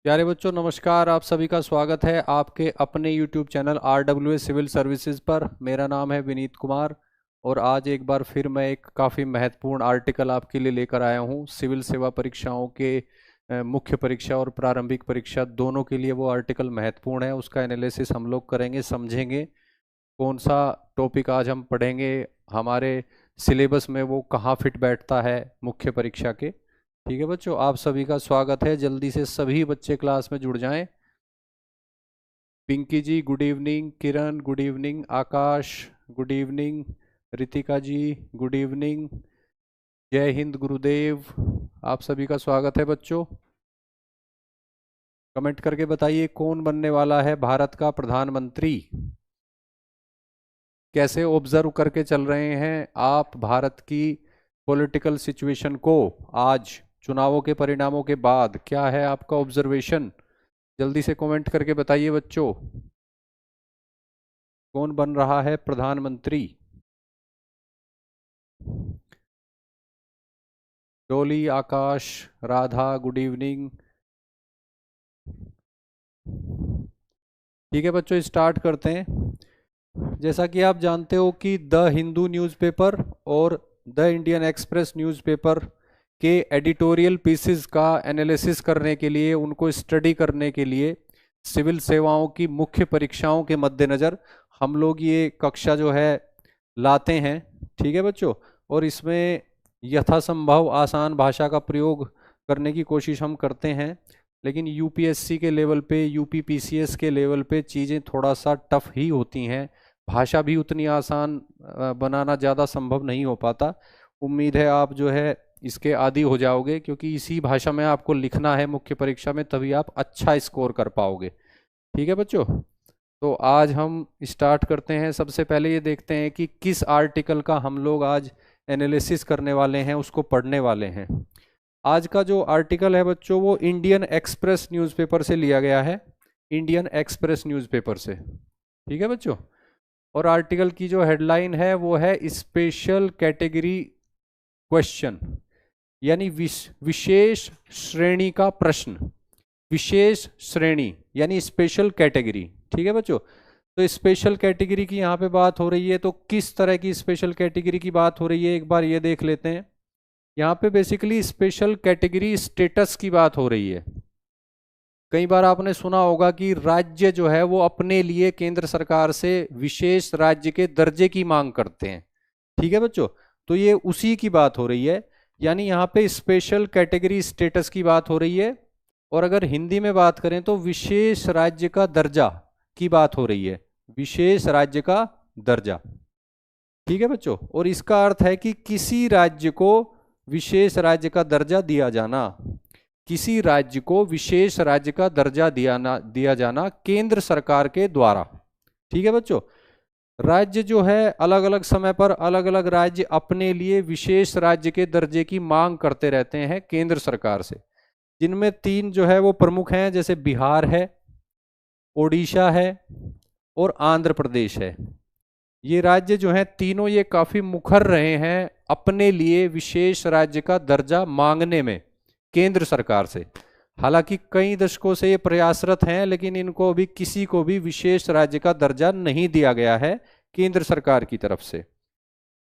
प्यारे बच्चों नमस्कार। आप सभी का स्वागत है आपके अपने YouTube channel RWS civil services पर। मेरा नाम है विनीत कुमार और आज एक बार फिर मैं एक काफ़ी महत्वपूर्ण आर्टिकल आपके लिए लेकर आया हूँ। सिविल सेवा परीक्षाओं के मुख्य परीक्षा और प्रारंभिक परीक्षा दोनों के लिए वो आर्टिकल महत्वपूर्ण है। उसका एनालिसिस हम लोग करेंगे, समझेंगे कौन सा टॉपिक आज हम पढ़ेंगे, हमारे सिलेबस में वो कहाँ फिट बैठता है मुख्य परीक्षा के। ठीक है बच्चों, आप सभी का स्वागत है। जल्दी से सभी बच्चे क्लास में जुड़ जाएं। पिंकी जी गुड इवनिंग, किरण गुड इवनिंग, आकाश गुड इवनिंग, रितिका जी गुड इवनिंग, जय हिंद गुरुदेव। आप सभी का स्वागत है बच्चों। कमेंट करके बताइए कौन बनने वाला है भारत का प्रधानमंत्री। कैसे ऑब्जर्व करके चल रहे हैं आप भारत की पॉलिटिकल सिचुएशन को? आज चुनावों के परिणामों के बाद क्या है आपका ऑब्जर्वेशन? जल्दी से कमेंट करके बताइए बच्चों, कौन बन रहा है प्रधानमंत्री? डोली, आकाश, राधा गुड इवनिंग। ठीक है बच्चों, स्टार्ट करते हैं। जैसा कि आप जानते हो कि द हिंदू न्यूज़पेपर और द इंडियन एक्सप्रेस न्यूज़पेपर के एडिटोरियल पीसेस का एनालिसिस करने के लिए, उनको स्टडी करने के लिए सिविल सेवाओं की मुख्य परीक्षाओं के मद्देनज़र हम लोग ये कक्षा जो है लाते हैं। ठीक है बच्चों, और इसमें यथासंभव आसान भाषा का प्रयोग करने की कोशिश हम करते हैं। लेकिन यूपीएससी के लेवल पे, यूपीपीसीएस के लेवल पे चीज़ें थोड़ा सा टफ ही होती हैं। भाषा भी उतनी आसान बनाना ज़्यादा संभव नहीं हो पाता। उम्मीद है आप जो है इसके आदी हो जाओगे, क्योंकि इसी भाषा में आपको लिखना है मुख्य परीक्षा में, तभी आप अच्छा स्कोर कर पाओगे। ठीक है बच्चों, तो आज हम स्टार्ट करते हैं। सबसे पहले ये देखते हैं कि किस आर्टिकल का हम लोग आज एनालिसिस करने वाले हैं, उसको पढ़ने वाले हैं। आज का जो आर्टिकल है बच्चों वो इंडियन एक्सप्रेस न्यूज़पेपर से लिया गया है, इंडियन एक्सप्रेस न्यूज़पेपर से। ठीक है बच्चों, और आर्टिकल की जो हेडलाइन है वो है स्पेशल कैटेगरी क्वेश्चन, यानी विशेष श्रेणी का प्रश्न। विशेष श्रेणी यानी स्पेशल कैटेगरी। ठीक है बच्चों, तो स्पेशल कैटेगरी की यहाँ पे बात हो रही है। तो किस तरह की स्पेशल कैटेगरी की बात हो रही है एक बार ये देख लेते हैं। यहाँ पे बेसिकली स्पेशल कैटेगरी स्टेटस की बात हो रही है। कई बार आपने सुना होगा कि राज्य जो है वो अपने लिए केंद्र सरकार से विशेष राज्य के दर्जे की मांग करते हैं। ठीक है बच्चों, तो ये उसी की बात हो रही है, यानी यहाँ पे स्पेशल कैटेगरी स्टेटस की बात हो रही है। और अगर हिंदी में बात करें तो विशेष राज्य का दर्जा की बात हो रही है, विशेष राज्य का दर्जा। ठीक है बच्चों, और इसका अर्थ है कि किसी राज्य को विशेष राज्य का दर्जा दिया जाना, किसी राज्य को विशेष राज्य का दर्जा दिया जाना केंद्र सरकार के द्वारा। ठीक है बच्चों, राज्य जो है अलग अलग समय पर अलग अलग राज्य अपने लिए विशेष राज्य के दर्जे की मांग करते रहते हैं केंद्र सरकार से, जिनमें 3 जो है वो प्रमुख हैं, जैसे बिहार है, ओडिशा है और आंध्र प्रदेश है। ये राज्य जो हैं तीनों, ये काफी मुखर रहे हैं अपने लिए विशेष राज्य का दर्जा मांगने में केंद्र सरकार से। हालांकि कई दशकों से ये प्रयासरत हैं, लेकिन इनको अभी किसी को भी विशेष राज्य का दर्जा नहीं दिया गया है केंद्र सरकार की तरफ से।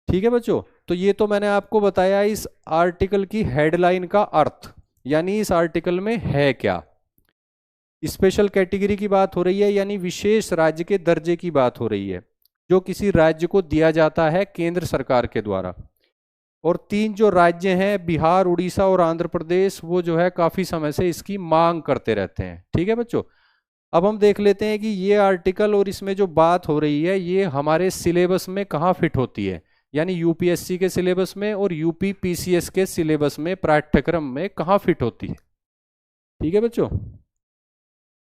ठीक है बच्चों, तो ये तो मैंने आपको बताया इस आर्टिकल की हेडलाइन का अर्थ, यानी इस आर्टिकल में है क्या। स्पेशल कैटेगरी की बात हो रही है, यानी विशेष राज्य के दर्जे की बात हो रही है जो किसी राज्य को दिया जाता है केंद्र सरकार के द्वारा। और 3 जो राज्य हैं, बिहार, उड़ीसा और आंध्र प्रदेश, वो जो है काफी समय से इसकी मांग करते रहते हैं। ठीक है बच्चों, अब हम देख लेते हैं कि ये आर्टिकल और इसमें जो बात हो रही है ये हमारे सिलेबस में कहाँ फिट होती है, यानी यूपीएससी के सिलेबस में और यूपी पीसीएस के सिलेबस में, पाठ्यक्रम में कहाँ फिट होती है। ठीक है बच्चों,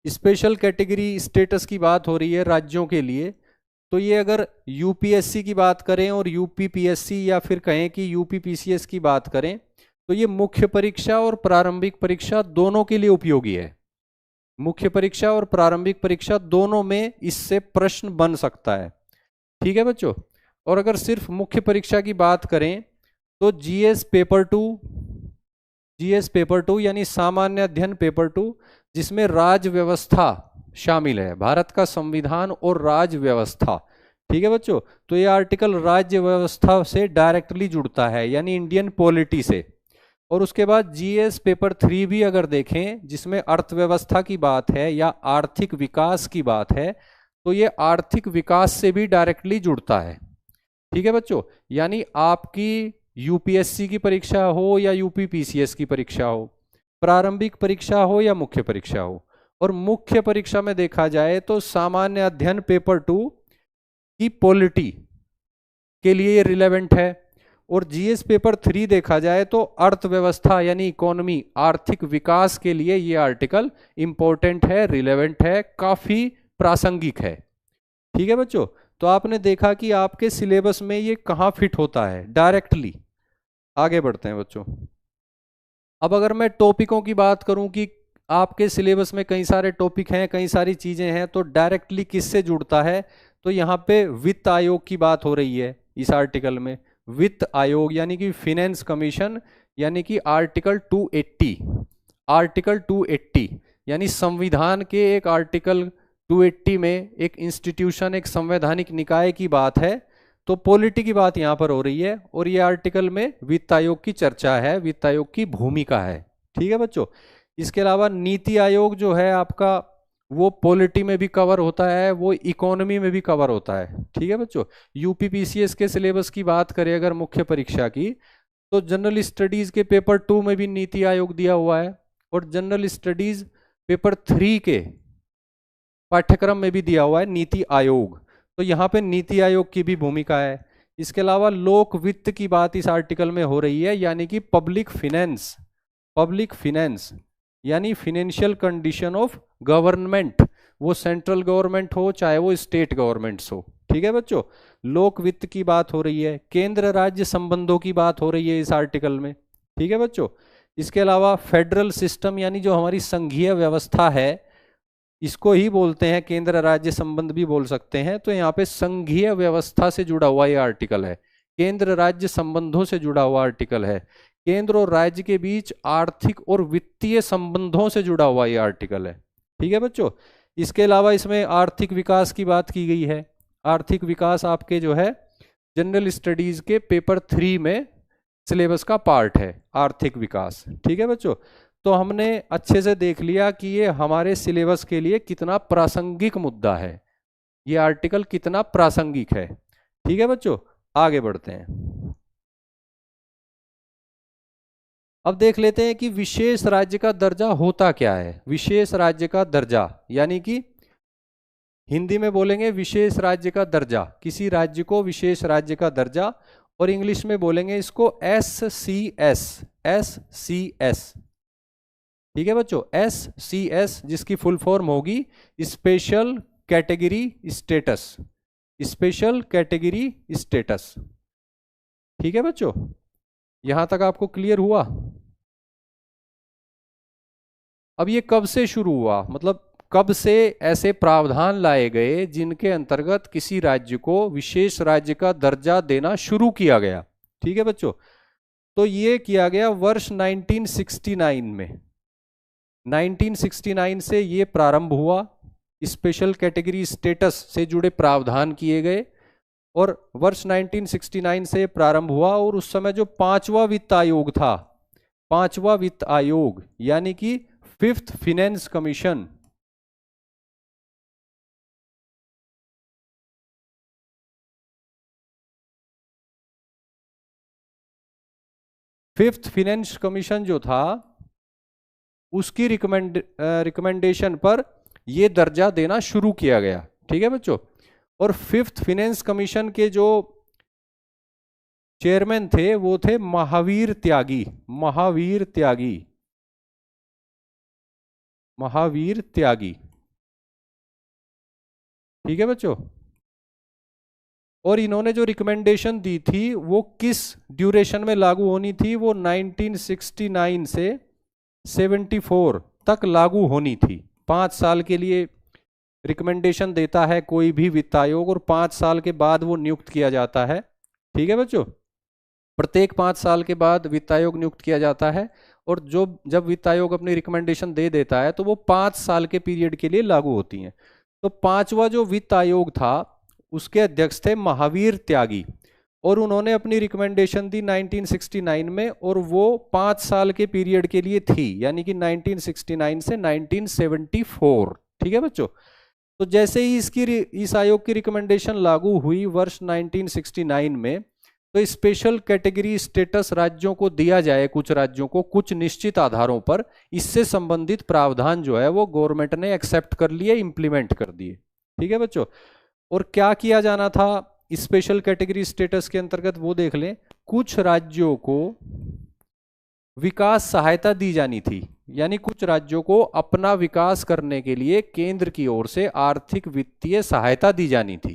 स्पेशल कैटेगरी स्टेटस की बात हो रही है राज्यों के लिए। तो ये अगर यूपीएससी की बात करें और यूपीपीएससी, या फिर कहें कि यूपीपीसीएस की बात करें, तो ये मुख्य परीक्षा और प्रारंभिक परीक्षा दोनों के लिए उपयोगी है। मुख्य परीक्षा और प्रारंभिक परीक्षा दोनों में इससे प्रश्न बन सकता है। ठीक है बच्चों, और अगर सिर्फ मुख्य परीक्षा की बात करें तो जीएस पेपर 2 यानी सामान्य अध्ययन पेपर 2, जिसमें राज्य व्यवस्था शामिल है, भारत का संविधान और राज्य व्यवस्था। ठीक है बच्चों, तो ये आर्टिकल राज्य व्यवस्था से डायरेक्टली जुड़ता है, यानी इंडियन पॉलिटी से। और उसके बाद जीएस पेपर 3 भी अगर देखें, जिसमें अर्थव्यवस्था की बात है या आर्थिक विकास की बात है, तो ये आर्थिक विकास से भी डायरेक्टली जुड़ता है। ठीक है बच्चों, यानी आपकी यूपीएससी की परीक्षा हो या यूपी पीसीएस की परीक्षा हो, प्रारंभिक परीक्षा हो या मुख्य परीक्षा हो, और मुख्य परीक्षा में देखा जाए तो सामान्य अध्ययन पेपर 2 की पॉलिटी के लिए ये रिलेवेंट है, और जीएस पेपर 3 देखा जाए तो अर्थव्यवस्था यानी इकोनॉमी, आर्थिक विकास के लिए ये आर्टिकल इंपॉर्टेंट है, रिलेवेंट है, काफी प्रासंगिक है। ठीक है बच्चों, तो आपने देखा कि आपके सिलेबस में ये कहाँ फिट होता है डायरेक्टली। आगे बढ़ते हैं बच्चों। अब अगर मैं टॉपिकों की बात करूं कि आपके सिलेबस में कई सारे टॉपिक हैं, कई सारी चीजें हैं, तो डायरेक्टली किससे जुड़ता है, तो यहाँ पे वित्त आयोग की बात हो रही है इस आर्टिकल में। वित्त आयोग यानी कि फिनेंस कमीशन, यानी कि आर्टिकल 280, आर्टिकल 280 यानी संविधान के एक आर्टिकल 280 में एक इंस्टीट्यूशन, एक संवैधानिक निकाय की बात है, तो पॉलिटी की बात यहाँ पर हो रही है, और ये आर्टिकल में वित्त आयोग की चर्चा है, वित्त आयोग की भूमिका है। ठीक है बच्चों, इसके अलावा नीति आयोग जो है आपका, वो पॉलिटी में भी कवर होता है, वो इकोनॉमी में भी कवर होता है। ठीक है बच्चों, यूपी पीसीएस के सिलेबस की बात करें अगर मुख्य परीक्षा की, तो जनरल स्टडीज के पेपर 2 में भी नीति आयोग दिया हुआ है, और जनरल स्टडीज पेपर 3 के पाठ्यक्रम में भी दिया हुआ है नीति आयोग, तो यहाँ पे नीति आयोग की भी भूमिका है। इसके अलावा लोक वित्त की बात इस आर्टिकल में हो रही है, यानी कि पब्लिक फिनेंस, पब्लिक फिनेंस यानी फिनेंशियल कंडीशन ऑफ गवर्नमेंट, वो सेंट्रल गवर्नमेंट हो चाहे वो स्टेट गवर्नमेंट्स हो। ठीक है बच्चों, लोक वित्त की बात हो रही है, केंद्र राज्य संबंधों की बात हो रही है इस आर्टिकल में। ठीक है बच्चों, इसके अलावा फेडरल सिस्टम यानी जो हमारी संघीय व्यवस्था है, इसको ही बोलते हैं केंद्र राज्य संबंध भी बोल सकते हैं, तो यहाँ पे संघीय व्यवस्था से जुड़ा हुआ ये आर्टिकल है, केंद्र राज्य संबंधों से जुड़ा हुआ आर्टिकल है, केंद्र और राज्य के बीच आर्थिक और वित्तीय संबंधों से जुड़ा हुआ ये आर्टिकल है। ठीक है बच्चों, इसके अलावा इसमें आर्थिक विकास की बात की गई है। आर्थिक विकास आपके जो है जनरल स्टडीज के पेपर 3 में सिलेबस का पार्ट है, आर्थिक विकास। ठीक है बच्चों, तो हमने अच्छे से देख लिया कि ये हमारे सिलेबस के लिए कितना प्रासंगिक मुद्दा है, ये आर्टिकल कितना प्रासंगिक है। ठीक है बच्चों, आगे बढ़ते हैं। अब देख लेते हैं कि विशेष राज्य का दर्जा होता क्या है। विशेष राज्य का दर्जा यानी कि हिंदी में बोलेंगे विशेष राज्य का दर्जा, किसी राज्य को विशेष राज्य का दर्जा, और इंग्लिश में बोलेंगे इसको SCS, SCS। ठीक है बच्चों, SCS जिसकी फुल फॉर्म होगी special category status, special category status. ठीक है बच्चों, यहां तक आपको क्लियर हुआ। अब ये कब से शुरू हुआ, मतलब कब से ऐसे प्रावधान लाए गए जिनके अंतर्गत किसी राज्य को विशेष राज्य का दर्जा देना शुरू किया गया। ठीक है बच्चों, तो ये किया गया वर्ष 1969 में, 1969 से ये प्रारंभ हुआ, स्पेशल कैटेगरी स्टेटस से जुड़े प्रावधान किए गए, और वर्ष 1969 से प्रारंभ हुआ, और उस समय जो 5वां वित्त आयोग था, 5वां वित्त आयोग यानी कि 5th finance commission, fifth finance commission जो था उसकी रिकमेंडेशन पर यह दर्जा देना शुरू किया गया। ठीक है बच्चों, और 5th फिनेंस कमीशन के जो चेयरमैन थे वो थे महावीर त्यागी, महावीर त्यागी, महावीर त्यागी। ठीक है बच्चों, और इन्होंने जो रिकमेंडेशन दी थी वो किस ड्यूरेशन में लागू होनी थी, वो 1969 से 74 तक लागू होनी थी। 5 साल के लिए रिकमेंडेशन देता है कोई भी वित्त आयोग, और 5 साल के बाद वो नियुक्त किया जाता है। ठीक है बच्चों, प्रत्येक 5 साल के बाद वित्त आयोग नियुक्त किया जाता है, और जो जब वित्त आयोग अपनी रिकमेंडेशन दे देता है तो वो 5 साल के पीरियड के लिए लागू होती हैं। तो पांचवा जो वित्त आयोग था उसके अध्यक्ष थे महावीर त्यागी, और उन्होंने अपनी रिकमेंडेशन दी 1969 में, और वो 5 साल के पीरियड के लिए थी, यानी कि 1969 से 1974। ठीक है बच्चों। तो जैसे ही इस आयोग की रिकमेंडेशन लागू हुई वर्ष 1969 में, तो स्पेशल कैटेगरी स्टेटस राज्यों को दिया जाए, कुछ राज्यों को कुछ निश्चित आधारों पर, इससे संबंधित प्रावधान जो है वो गवर्नमेंट ने एक्सेप्ट कर लिए, इंप्लीमेंट कर दिए। ठीक है बच्चों। और क्या किया जाना था स्पेशल कैटेगरी स्टेटस के अंतर्गत, वो देख लें। कुछ राज्यों को विकास सहायता दी जानी थी, यानी कुछ राज्यों को अपना विकास करने के लिए केंद्र की ओर से आर्थिक वित्तीय सहायता दी जानी थी।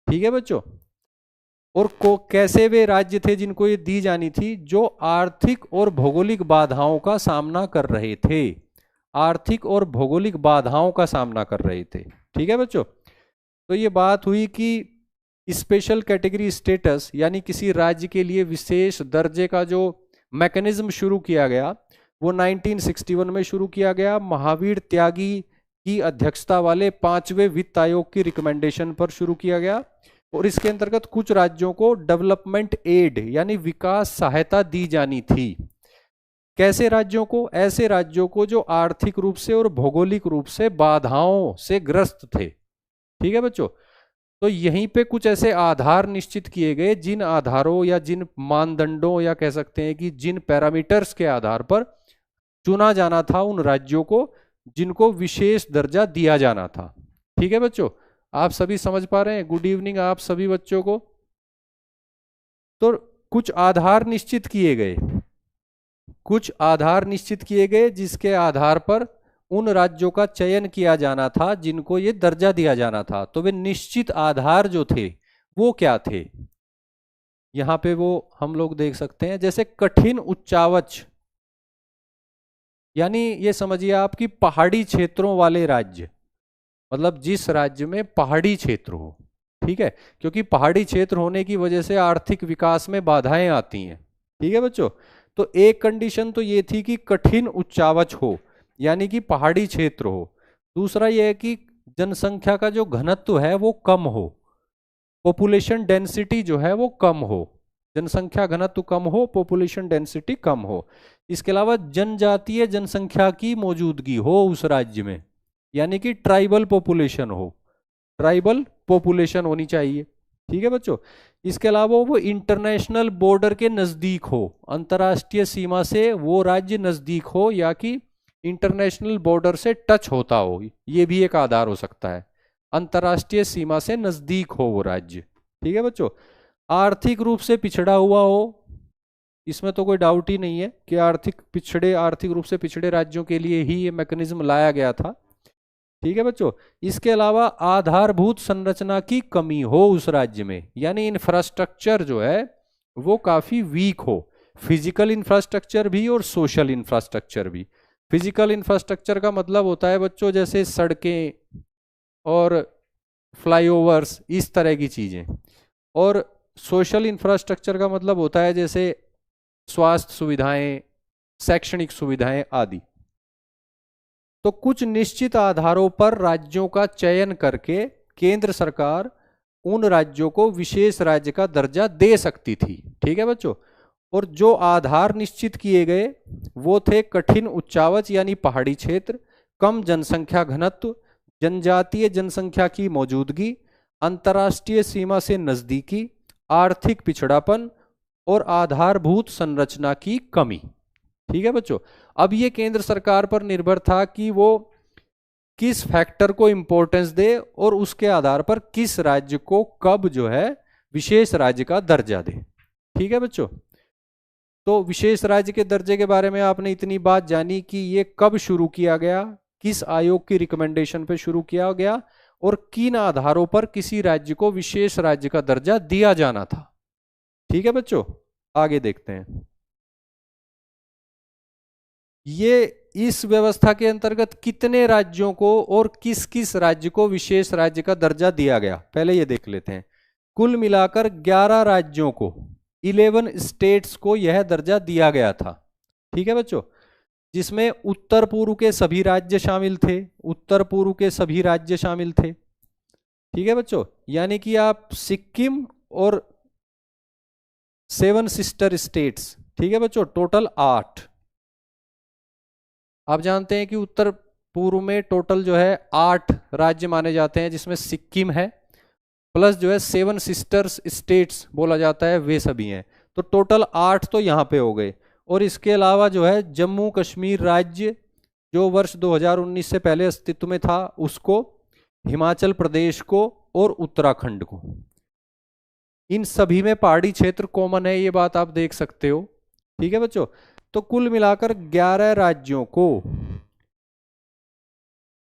ठीक है बच्चों। और कैसे वे राज्य थे जिनको ये दी जानी थी? जो आर्थिक और भौगोलिक बाधाओं का सामना कर रहे थे, आर्थिक और भौगोलिक बाधाओं का सामना कर रहे थे। ठीक है बच्चों। तो ये बात हुई कि स्पेशल कैटेगरी स्टेटस यानी किसी राज्य के लिए विशेष दर्जे का जो मैकेनिज्म शुरू किया गया वो 1961 में शुरू किया गया, महावीर त्यागी की अध्यक्षता वाले 5वें वित्त आयोग की रिकमेंडेशन पर शुरू किया गया। और इसके अंतर्गत कुछ राज्यों को डेवलपमेंट एड यानी विकास सहायता दी जानी थी। कैसे राज्यों को? ऐसे राज्यों को जो आर्थिक रूप से और भौगोलिक रूप से बाधाओं से ग्रस्त थे। ठीक है बच्चों। तो यहीं पे कुछ ऐसे आधार निश्चित किए गए, जिन आधारों या जिन मानदंडों या कह सकते हैं कि जिन पैरामीटर्स के आधार पर चुना जाना था उन राज्यों को जिनको विशेष दर्जा दिया जाना था। ठीक है बच्चों। आप सभी समझ पा रहे हैं? गुड इवनिंग आप सभी बच्चों को। तो कुछ आधार निश्चित किए गए, कुछ आधार निश्चित किए गए जिसके आधार पर उन राज्यों का चयन किया जाना था जिनको ये दर्जा दिया जाना था। तो वे निश्चित आधार जो थे वो क्या थे? यहां पे वो हम लोग देख सकते हैं, जैसे कठिन उच्चावच, यानी ये समझिए आपकी पहाड़ी क्षेत्रों वाले राज्य, मतलब जिस राज्य में पहाड़ी क्षेत्र हो। ठीक है, क्योंकि पहाड़ी क्षेत्र होने की वजह से आर्थिक विकास में बाधाएं आती हैं। ठीक है बच्चों। तो एक कंडीशन तो ये थी कि कठिन उच्चावच हो, यानी कि पहाड़ी क्षेत्र हो। दूसरा यह है कि जनसंख्या का जो घनत्व है वो कम हो, पॉपुलेशन डेंसिटी जो है वो कम हो, जनसंख्या घनत्व कम हो, पॉपुलेशन डेंसिटी कम हो। इसके अलावा जनजातीय जनसंख्या की मौजूदगी हो उस राज्य में, यानी कि ट्राइबल पॉपुलेशन हो, ट्राइबल पॉपुलेशन होनी चाहिए। ठीक है बच्चों। इसके अलावा वो इंटरनेशनल बॉर्डर के नजदीक हो, अंतर्राष्ट्रीय सीमा से वो राज्य नजदीक हो या कि इंटरनेशनल बॉर्डर से टच होता हो, ये भी एक आधार हो सकता है। अंतर्राष्ट्रीय सीमा से नजदीक हो वो राज्य। ठीक है बच्चों। आर्थिक रूप से पिछड़ा हुआ हो, इसमें तो कोई डाउट ही नहीं है कि आर्थिक रूप से पिछड़े राज्यों के लिए ही ये मैकेनिज्म लाया गया था। ठीक है बच्चों। इसके अलावा आधारभूत संरचना की कमी हो उस राज्य में, यानी इंफ्रास्ट्रक्चर जो है वो काफी वीक हो, फिजिकल इंफ्रास्ट्रक्चर भी और सोशल इंफ्रास्ट्रक्चर भी। फिजिकल इंफ्रास्ट्रक्चर का मतलब होता है बच्चों जैसे सड़कें और फ्लाईओवर्स, इस तरह की चीजें। और सोशल इंफ्रास्ट्रक्चर का मतलब होता है जैसे स्वास्थ्य सुविधाएं, शैक्षणिक सुविधाएं आदि। तो कुछ निश्चित आधारों पर राज्यों का चयन करके केंद्र सरकार उन राज्यों को विशेष राज्य का दर्जा दे सकती थी। ठीक है बच्चों। और जो आधार निश्चित किए गए वो थे कठिन उच्चावच यानी पहाड़ी क्षेत्र, कम जनसंख्या घनत्व, जनजातीय जनसंख्या की मौजूदगी, अंतर्राष्ट्रीय सीमा से नजदीकी, आर्थिक पिछड़ापन और आधारभूत संरचना की कमी। ठीक है बच्चों। अब ये केंद्र सरकार पर निर्भर था कि वो किस फैक्टर को इंपॉर्टेंस दे और उसके आधार पर किस राज्य को कब जो है विशेष राज्य का दर्जा दे। ठीक है बच्चों। तो विशेष राज्य के दर्जे के बारे में आपने इतनी बात जानी कि ये कब शुरू किया गया, किस आयोग की रिकमेंडेशन पे शुरू किया गया और किन आधारों पर किसी राज्य को विशेष राज्य का दर्जा दिया जाना था। ठीक है बच्चों। आगे देखते हैं। ये इस व्यवस्था के अंतर्गत कितने राज्यों को और किस किस राज्य को विशेष राज्य का दर्जा दिया गया, पहले ये देख लेते हैं। कुल मिलाकर 11 राज्यों को, 11 स्टेट्स को यह दर्जा दिया गया था। ठीक है बच्चों। जिसमें उत्तर पूर्व के सभी राज्य शामिल थे, उत्तर पूर्व के सभी राज्य शामिल थे। ठीक है बच्चों, यानी कि आप सिक्किम और 7 सिस्टर स्टेट्स, ठीक है बच्चों, टोटल 8। आप जानते हैं कि उत्तर पूर्व में टोटल जो है 8 राज्य माने जाते हैं, जिसमें सिक्किम है प्लस जो है 7 सिस्टर्स स्टेट्स बोला जाता है, वे सभी हैं। तो टोटल 8 तो यहाँ पे हो गए। और इसके अलावा जो है जम्मू कश्मीर राज्य जो वर्ष 2019 से पहले अस्तित्व में था, उसको, हिमाचल प्रदेश को और उत्तराखंड को। इन सभी में पहाड़ी क्षेत्र कॉमन है, ये बात आप देख सकते हो। ठीक है बच्चों, तो कुल मिलाकर 11 राज्यों को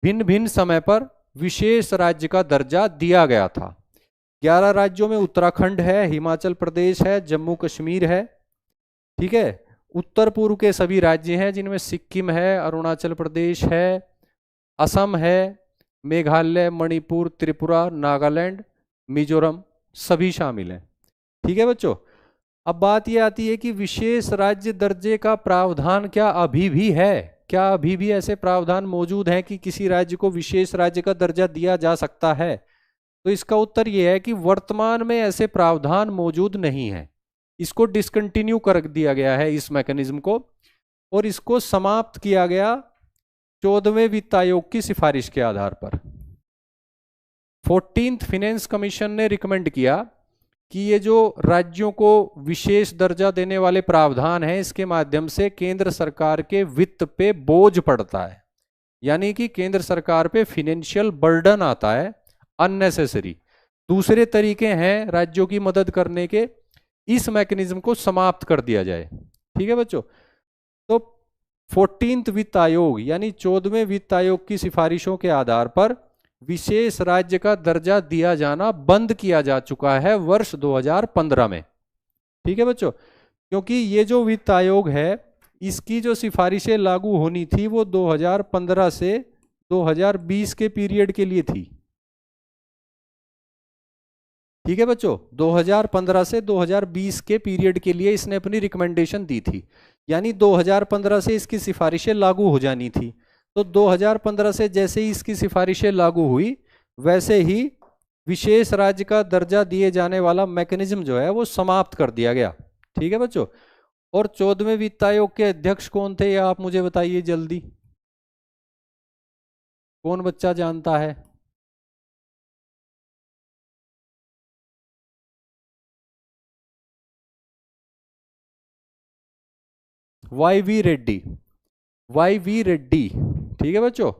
भिन्न भिन्न समय पर विशेष राज्य का दर्जा दिया गया था। 11 राज्यों में उत्तराखंड है, हिमाचल प्रदेश है, जम्मू कश्मीर है। ठीक है, उत्तर पूर्व के सभी राज्य हैं जिनमें सिक्किम है, अरुणाचल प्रदेश है, असम है, मेघालय, मणिपुर, त्रिपुरा, नागालैंड, मिजोरम सभी शामिल हैं। ठीक है बच्चों, अब बात यह आती है कि विशेष राज्य दर्जे का प्रावधान क्या अभी भी है? क्या अभी भी ऐसे प्रावधान मौजूद हैं कि किसी राज्य को विशेष राज्य का दर्जा दिया जा सकता है? तो इसका उत्तर यह है कि वर्तमान में ऐसे प्रावधान मौजूद नहीं है। इसको डिसकंटिन्यू कर दिया गया है, इस मैकेनिज्म को, और इसको समाप्त किया गया 14वें वित्त आयोग की सिफारिश के आधार पर। 14th फाइनेंस कमीशन ने रिकमेंड किया कि ये जो राज्यों को विशेष दर्जा देने वाले प्रावधान हैं, इसके माध्यम से केंद्र सरकार के वित्त पे बोझ पड़ता है, यानी कि केंद्र सरकार पे फिनेंशियल बर्डन आता है अननेसेसरी। दूसरे तरीके हैं राज्यों की मदद करने के, इस मैकेनिज्म को समाप्त कर दिया जाए। ठीक है बच्चों, तो 14th वित्त आयोग यानी 14वें वित्त आयोग की सिफारिशों के आधार पर विशेष राज्य का दर्जा दिया जाना बंद किया जा चुका है वर्ष 2015 में। ठीक है बच्चों, क्योंकि ये जो वित्त आयोग है, इसकी जो सिफारिशें लागू होनी थी वो 2015 से 2020 के पीरियड के लिए थी। ठीक है बच्चों, 2015 से 2020 के पीरियड के लिए इसने अपनी रिकमेंडेशन दी थी, यानी 2015 से इसकी सिफारिशें लागू हो जानी थी। तो 2015 से जैसे ही इसकी सिफारिशें लागू हुई, वैसे ही विशेष राज्य का दर्जा दिए जाने वाला मैकेनिज्म जो है वो समाप्त कर दिया गया। ठीक है बच्चों, और 14वें वित्त आयोग के अध्यक्ष कौन थे, या आप मुझे बताइए जल्दी, कौन बच्चा जानता है? YV Reddy, YV Reddy. ठीक है बच्चों,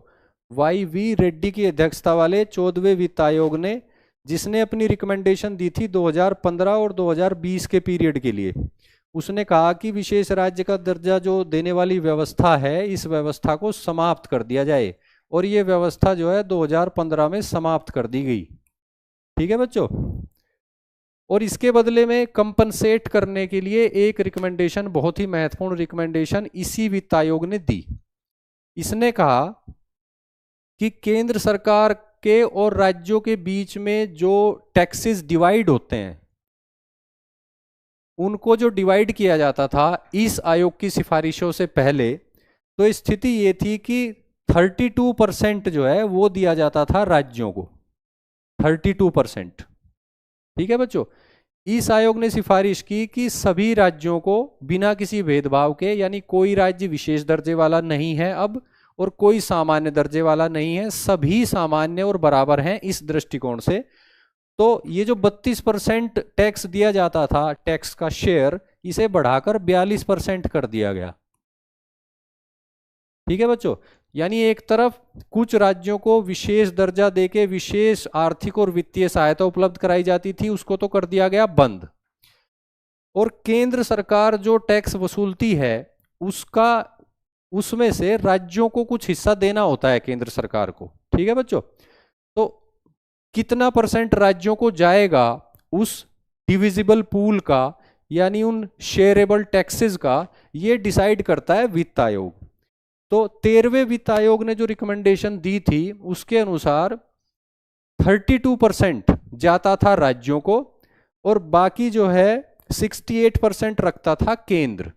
YV रेड्डी की अध्यक्षता वाले 14वें वित्त आयोग ने, जिसने अपनी रिकमेंडेशन दी थी 2015 और 2020 के पीरियड के लिए, उसने कहा कि विशेष राज्य का दर्जा जो देने वाली व्यवस्था है, इस व्यवस्था को समाप्त कर दिया जाए, और ये व्यवस्था जो है 2015 में समाप्त कर दी गई। ठीक है बच्चों, और इसके बदले में कंपनसेट करने के लिए एक रिकमेंडेशन, बहुत ही महत्वपूर्ण रिकमेंडेशन इसी वित्त आयोग ने दी। इसने कहा कि केंद्र सरकार के और राज्यों के बीच में जो टैक्सेस डिवाइड होते हैं, उनको जो डिवाइड किया जाता था इस आयोग की सिफारिशों से पहले, तो स्थिति ये थी कि 32% जो है वो दिया जाता था राज्यों को, 32%। ठीक है बच्चों, इस आयोग ने सिफारिश की कि सभी राज्यों को बिना किसी भेदभाव के, यानी कोई राज्य विशेष दर्जे वाला नहीं है अब और कोई सामान्य दर्जे वाला नहीं है, सभी सामान्य और बराबर हैं इस दृष्टिकोण से। तो ये जो 32% टैक्स दिया जाता था, टैक्स का शेयर, इसे बढ़ाकर 42% कर दिया गया। ठीक है बच्चों, यानी एक तरफ कुछ राज्यों को विशेष दर्जा देके विशेष आर्थिक और वित्तीय सहायता उपलब्ध कराई जाती थी, उसको तो कर दिया गया बंद। और केंद्र सरकार जो टैक्स वसूलती है, उसमें से राज्यों को कुछ हिस्सा देना होता है केंद्र सरकार को। ठीक है बच्चों, तो कितना परसेंट राज्यों को जाएगा उस डिविजिबल पूल का, यानी उन शेयरेबल टैक्सेस का, ये डिसाइड करता है वित्त आयोग। तो 13वें वित्त आयोग ने जो रिकमेंडेशन दी थी, उसके अनुसार 32% जाता था राज्यों को और बाकी जो है 68% रखता था केंद्र।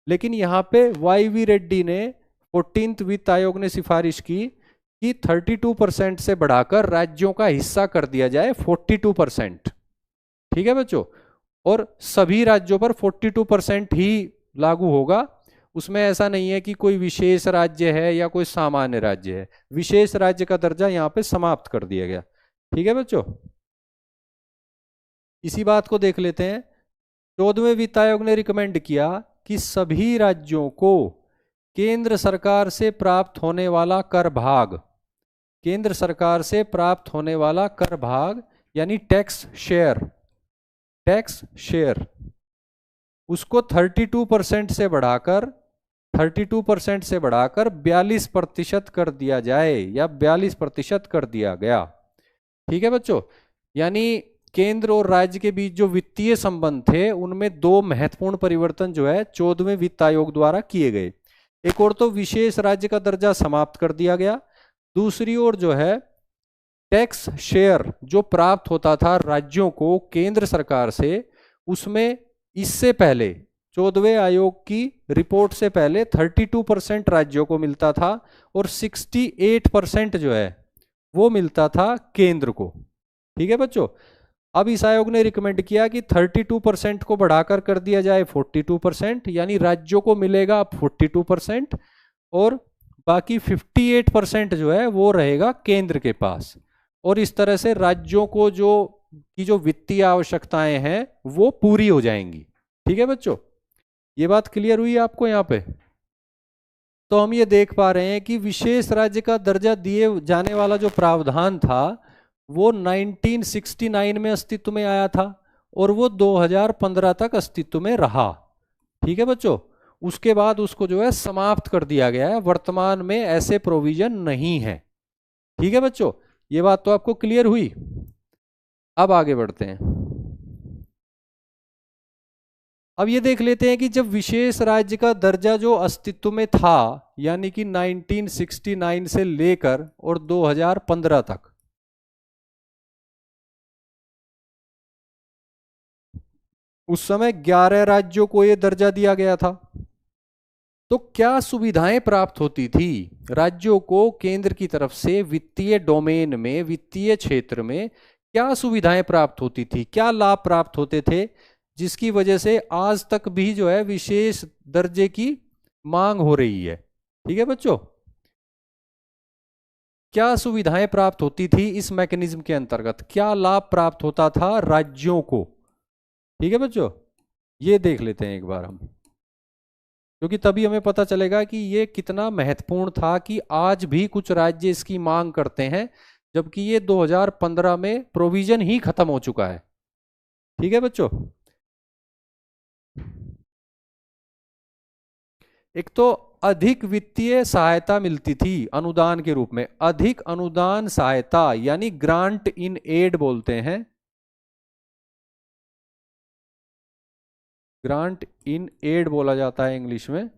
लेकिन यहाँ पे वाई वी रेड्डी ने 14th वित्त आयोग ने सिफारिश की कि 32% से बढ़ाकर राज्यों का हिस्सा कर दिया जाए 42%। ठीक है बच्चों, और सभी राज्यों पर 42% ही लागू होगा। उसमें ऐसा नहीं है कि कोई विशेष राज्य है या कोई सामान्य राज्य है, विशेष राज्य का दर्जा यहाँ पे समाप्त कर दिया गया। ठीक है बच्चों, इसी बात को देख लेते हैं। 14वें वित्त आयोग ने रिकमेंड किया कि सभी राज्यों को केंद्र सरकार से प्राप्त होने वाला कर भाग, केंद्र सरकार से प्राप्त होने वाला कर भाग यानी टैक्स शेयर, टैक्स शेयर उसको 32% से बढ़ाकर 32% से बढ़ाकर 42% कर दिया जाए या 42% कर दिया गया। ठीक है बच्चों, यानी केंद्र और राज्य के बीच जो वित्तीय संबंध थे उनमें दो महत्वपूर्ण परिवर्तन जो है 14वें वित्त आयोग द्वारा किए गए। एक और तो विशेष राज्य का दर्जा समाप्त कर दिया गया, दूसरी ओर जो है टैक्स शेयर जो प्राप्त होता था राज्यों को केंद्र सरकार से, उसमें इससे पहले 14वें आयोग की रिपोर्ट से पहले 32% राज्यों को मिलता था और 68% जो है वो मिलता था केंद्र को। ठीक है बच्चों, अब इस आयोग ने रिकमेंड किया कि 32% को बढ़ाकर कर दिया जाए 42%, यानी राज्यों को मिलेगा 42% और बाकी 58% जो है वो रहेगा केंद्र के पास। और इस तरह से राज्यों को जो वित्तीय आवश्यकताएं हैं वो पूरी हो जाएंगी। ठीक है बच्चों, ये बात क्लियर हुई आपको यहाँ पे? तो हम ये देख पा रहे हैं कि विशेष राज्य का दर्जा दिए जाने वाला जो प्रावधान था वो 1969 में अस्तित्व में आया था और वो 2015 तक अस्तित्व में रहा। ठीक है बच्चों, उसके बाद उसको जो है समाप्त कर दिया गया है, वर्तमान में ऐसे प्रोविजन नहीं है। ठीक है बच्चों, ये बात तो आपको क्लियर हुई। अब आगे बढ़ते हैं। अब ये देख लेते हैं कि जब विशेष राज्य का दर्जा जो अस्तित्व में था यानी कि 1969 से लेकर और 2015 तक, उस समय 11 राज्यों को यह दर्जा दिया गया था। तो क्या सुविधाएं प्राप्त होती थी राज्यों को केंद्र की तरफ से? वित्तीय डोमेन में, वित्तीय क्षेत्र में क्या सुविधाएं प्राप्त होती थी, क्या लाभ प्राप्त होते थे जिसकी वजह से आज तक भी जो है विशेष दर्जे की मांग हो रही है? ठीक है बच्चों, क्या सुविधाएं प्राप्त होती थी इस मैकेनिज्म के अंतर्गत, क्या लाभ प्राप्त होता था राज्यों को? ठीक है बच्चों, ये देख लेते हैं एक बार हम, क्योंकि तभी हमें पता चलेगा कि ये कितना महत्वपूर्ण था कि आज भी कुछ राज्य इसकी मांग करते हैं जबकि ये 2015 में प्रोविजन ही खत्म हो चुका है। ठीक है बच्चों, एक तो अधिक वित्तीय सहायता मिलती थी अनुदान के रूप में, अधिक अनुदान सहायता यानी ग्रांट इन एड बोलते हैं, ग्रांट इन एड बोला जाता है इंग्लिश में।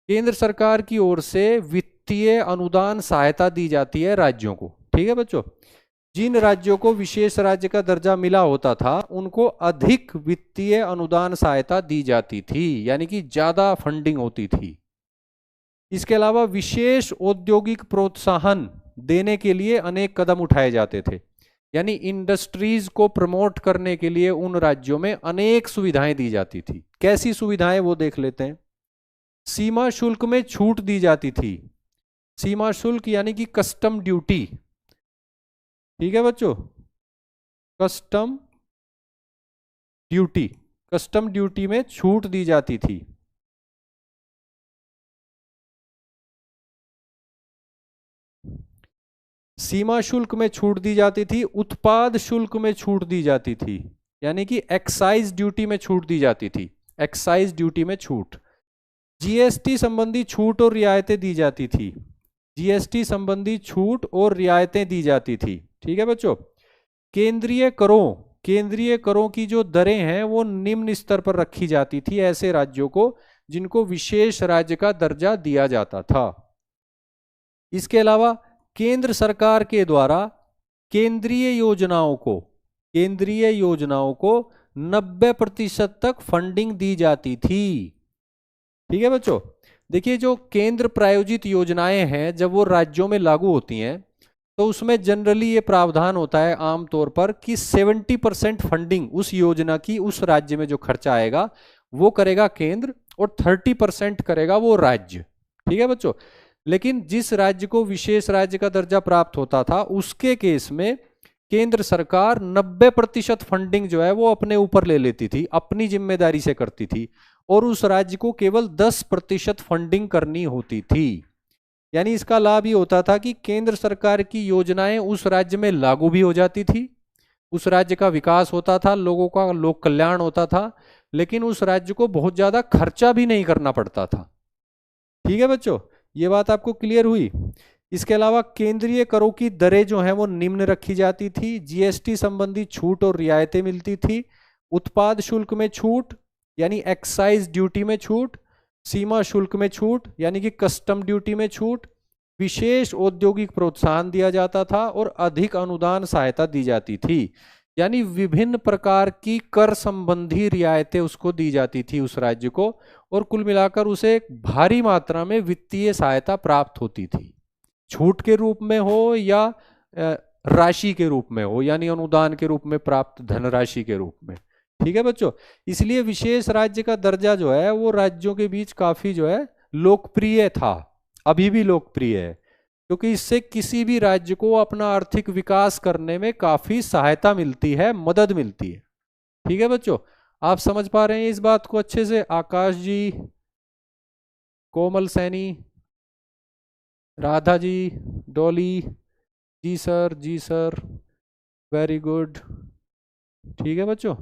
केंद्र सरकार की ओर से वित्तीय अनुदान सहायता दी जाती है राज्यों को। ठीक है बच्चों, जिन राज्यों को विशेष राज्य का दर्जा मिला होता था उनको अधिक वित्तीय अनुदान सहायता दी जाती थी, यानी कि ज्यादा फंडिंग होती थी। इसके अलावा विशेष औद्योगिक प्रोत्साहन देने के लिए अनेक कदम उठाए जाते थे, यानी इंडस्ट्रीज को प्रमोट करने के लिए उन राज्यों में अनेक सुविधाएं दी जाती थी। कैसी सुविधाएं वो देख लेते हैं। सीमा शुल्क में छूट दी जाती थी, सीमा शुल्क यानी कि कस्टम ड्यूटी। ठीक है बच्चों, कस्टम ड्यूटी, कस्टम ड्यूटी में छूट दी जाती थी। सीमा शुल्क में छूट दी जाती थी, उत्पाद शुल्क में छूट दी जाती थी, यानी कि एक्साइज ड्यूटी में छूट दी जाती थी, एक्साइज ड्यूटी में छूट। जीएसटी संबंधी छूट और रियायतें दी जाती थी, जीएसटी संबंधी छूट और रियायतें दी जाती थी। ठीक है बच्चों, केंद्रीय करों, केंद्रीय करों की जो दरें हैं वो निम्न स्तर पर रखी जाती थी ऐसे राज्यों को जिनको विशेष राज्य का दर्जा दिया जाता था। इसके अलावा केंद्र सरकार के द्वारा केंद्रीय योजनाओं को 90% तक फंडिंग दी जाती थी। ठीक है बच्चों, देखिए जो केंद्र प्रायोजित योजनाएं हैं जब वो राज्यों में लागू होती हैं तो उसमें जनरली ये प्रावधान होता है आमतौर पर कि 70% फंडिंग उस योजना की उस राज्य में जो खर्चा आएगा वो करेगा केंद्र और 30% करेगा वो राज्य। ठीक है बच्चों, लेकिन जिस राज्य को विशेष राज्य का दर्जा प्राप्त होता था उसके केस में केंद्र सरकार 90% फंडिंग जो है वो अपने ऊपर ले लेती थी, अपनी जिम्मेदारी से करती थी, और उस राज्य को केवल 10% फंडिंग करनी होती थी। यानी इसका लाभ ये होता था कि केंद्र सरकार की योजनाएं उस राज्य में लागू भी हो जाती थी, उस राज्य का विकास होता था, लोगों का लोक कल्याण होता था, लेकिन उस राज्य को बहुत ज्यादा खर्चा भी नहीं करना पड़ता था। ठीक है बच्चों, ये बात आपको क्लियर हुई। इसके अलावा केंद्रीय करों की दरें जो हैं वो निम्न रखी जाती थी, जीएसटी संबंधी छूट और रियायतें मिलती थी, उत्पाद शुल्क में छूट यानी एक्साइज ड्यूटी में छूट, सीमा शुल्क में छूट यानी कि कस्टम ड्यूटी में छूट, विशेष औद्योगिक प्रोत्साहन दिया जाता था और अधिक अनुदान सहायता दी जाती थी। यानी विभिन्न प्रकार की कर संबंधी रियायतें उसको दी जाती थी उस राज्य को, और कुल मिलाकर उसे भारी मात्रा में वित्तीय सहायता प्राप्त होती थी, छूट के रूप में हो या राशि के रूप में हो, यानी अनुदान के रूप में प्राप्त धनराशि के रूप में। ठीक है बच्चों, इसलिए विशेष राज्य का दर्जा जो है वो राज्यों के बीच काफी जो है लोकप्रिय था, अभी भी लोकप्रिय है, क्योंकि इससे किसी भी राज्य को अपना आर्थिक विकास करने में काफी सहायता मिलती है, मदद मिलती है। ठीक है बच्चों, आप समझ पा रहे हैं इस बात को अच्छे से? आकाश जी, कोमल सैनी, राधा जी, डॉली जी सर, जी सर, वेरी गुड। ठीक है बच्चों,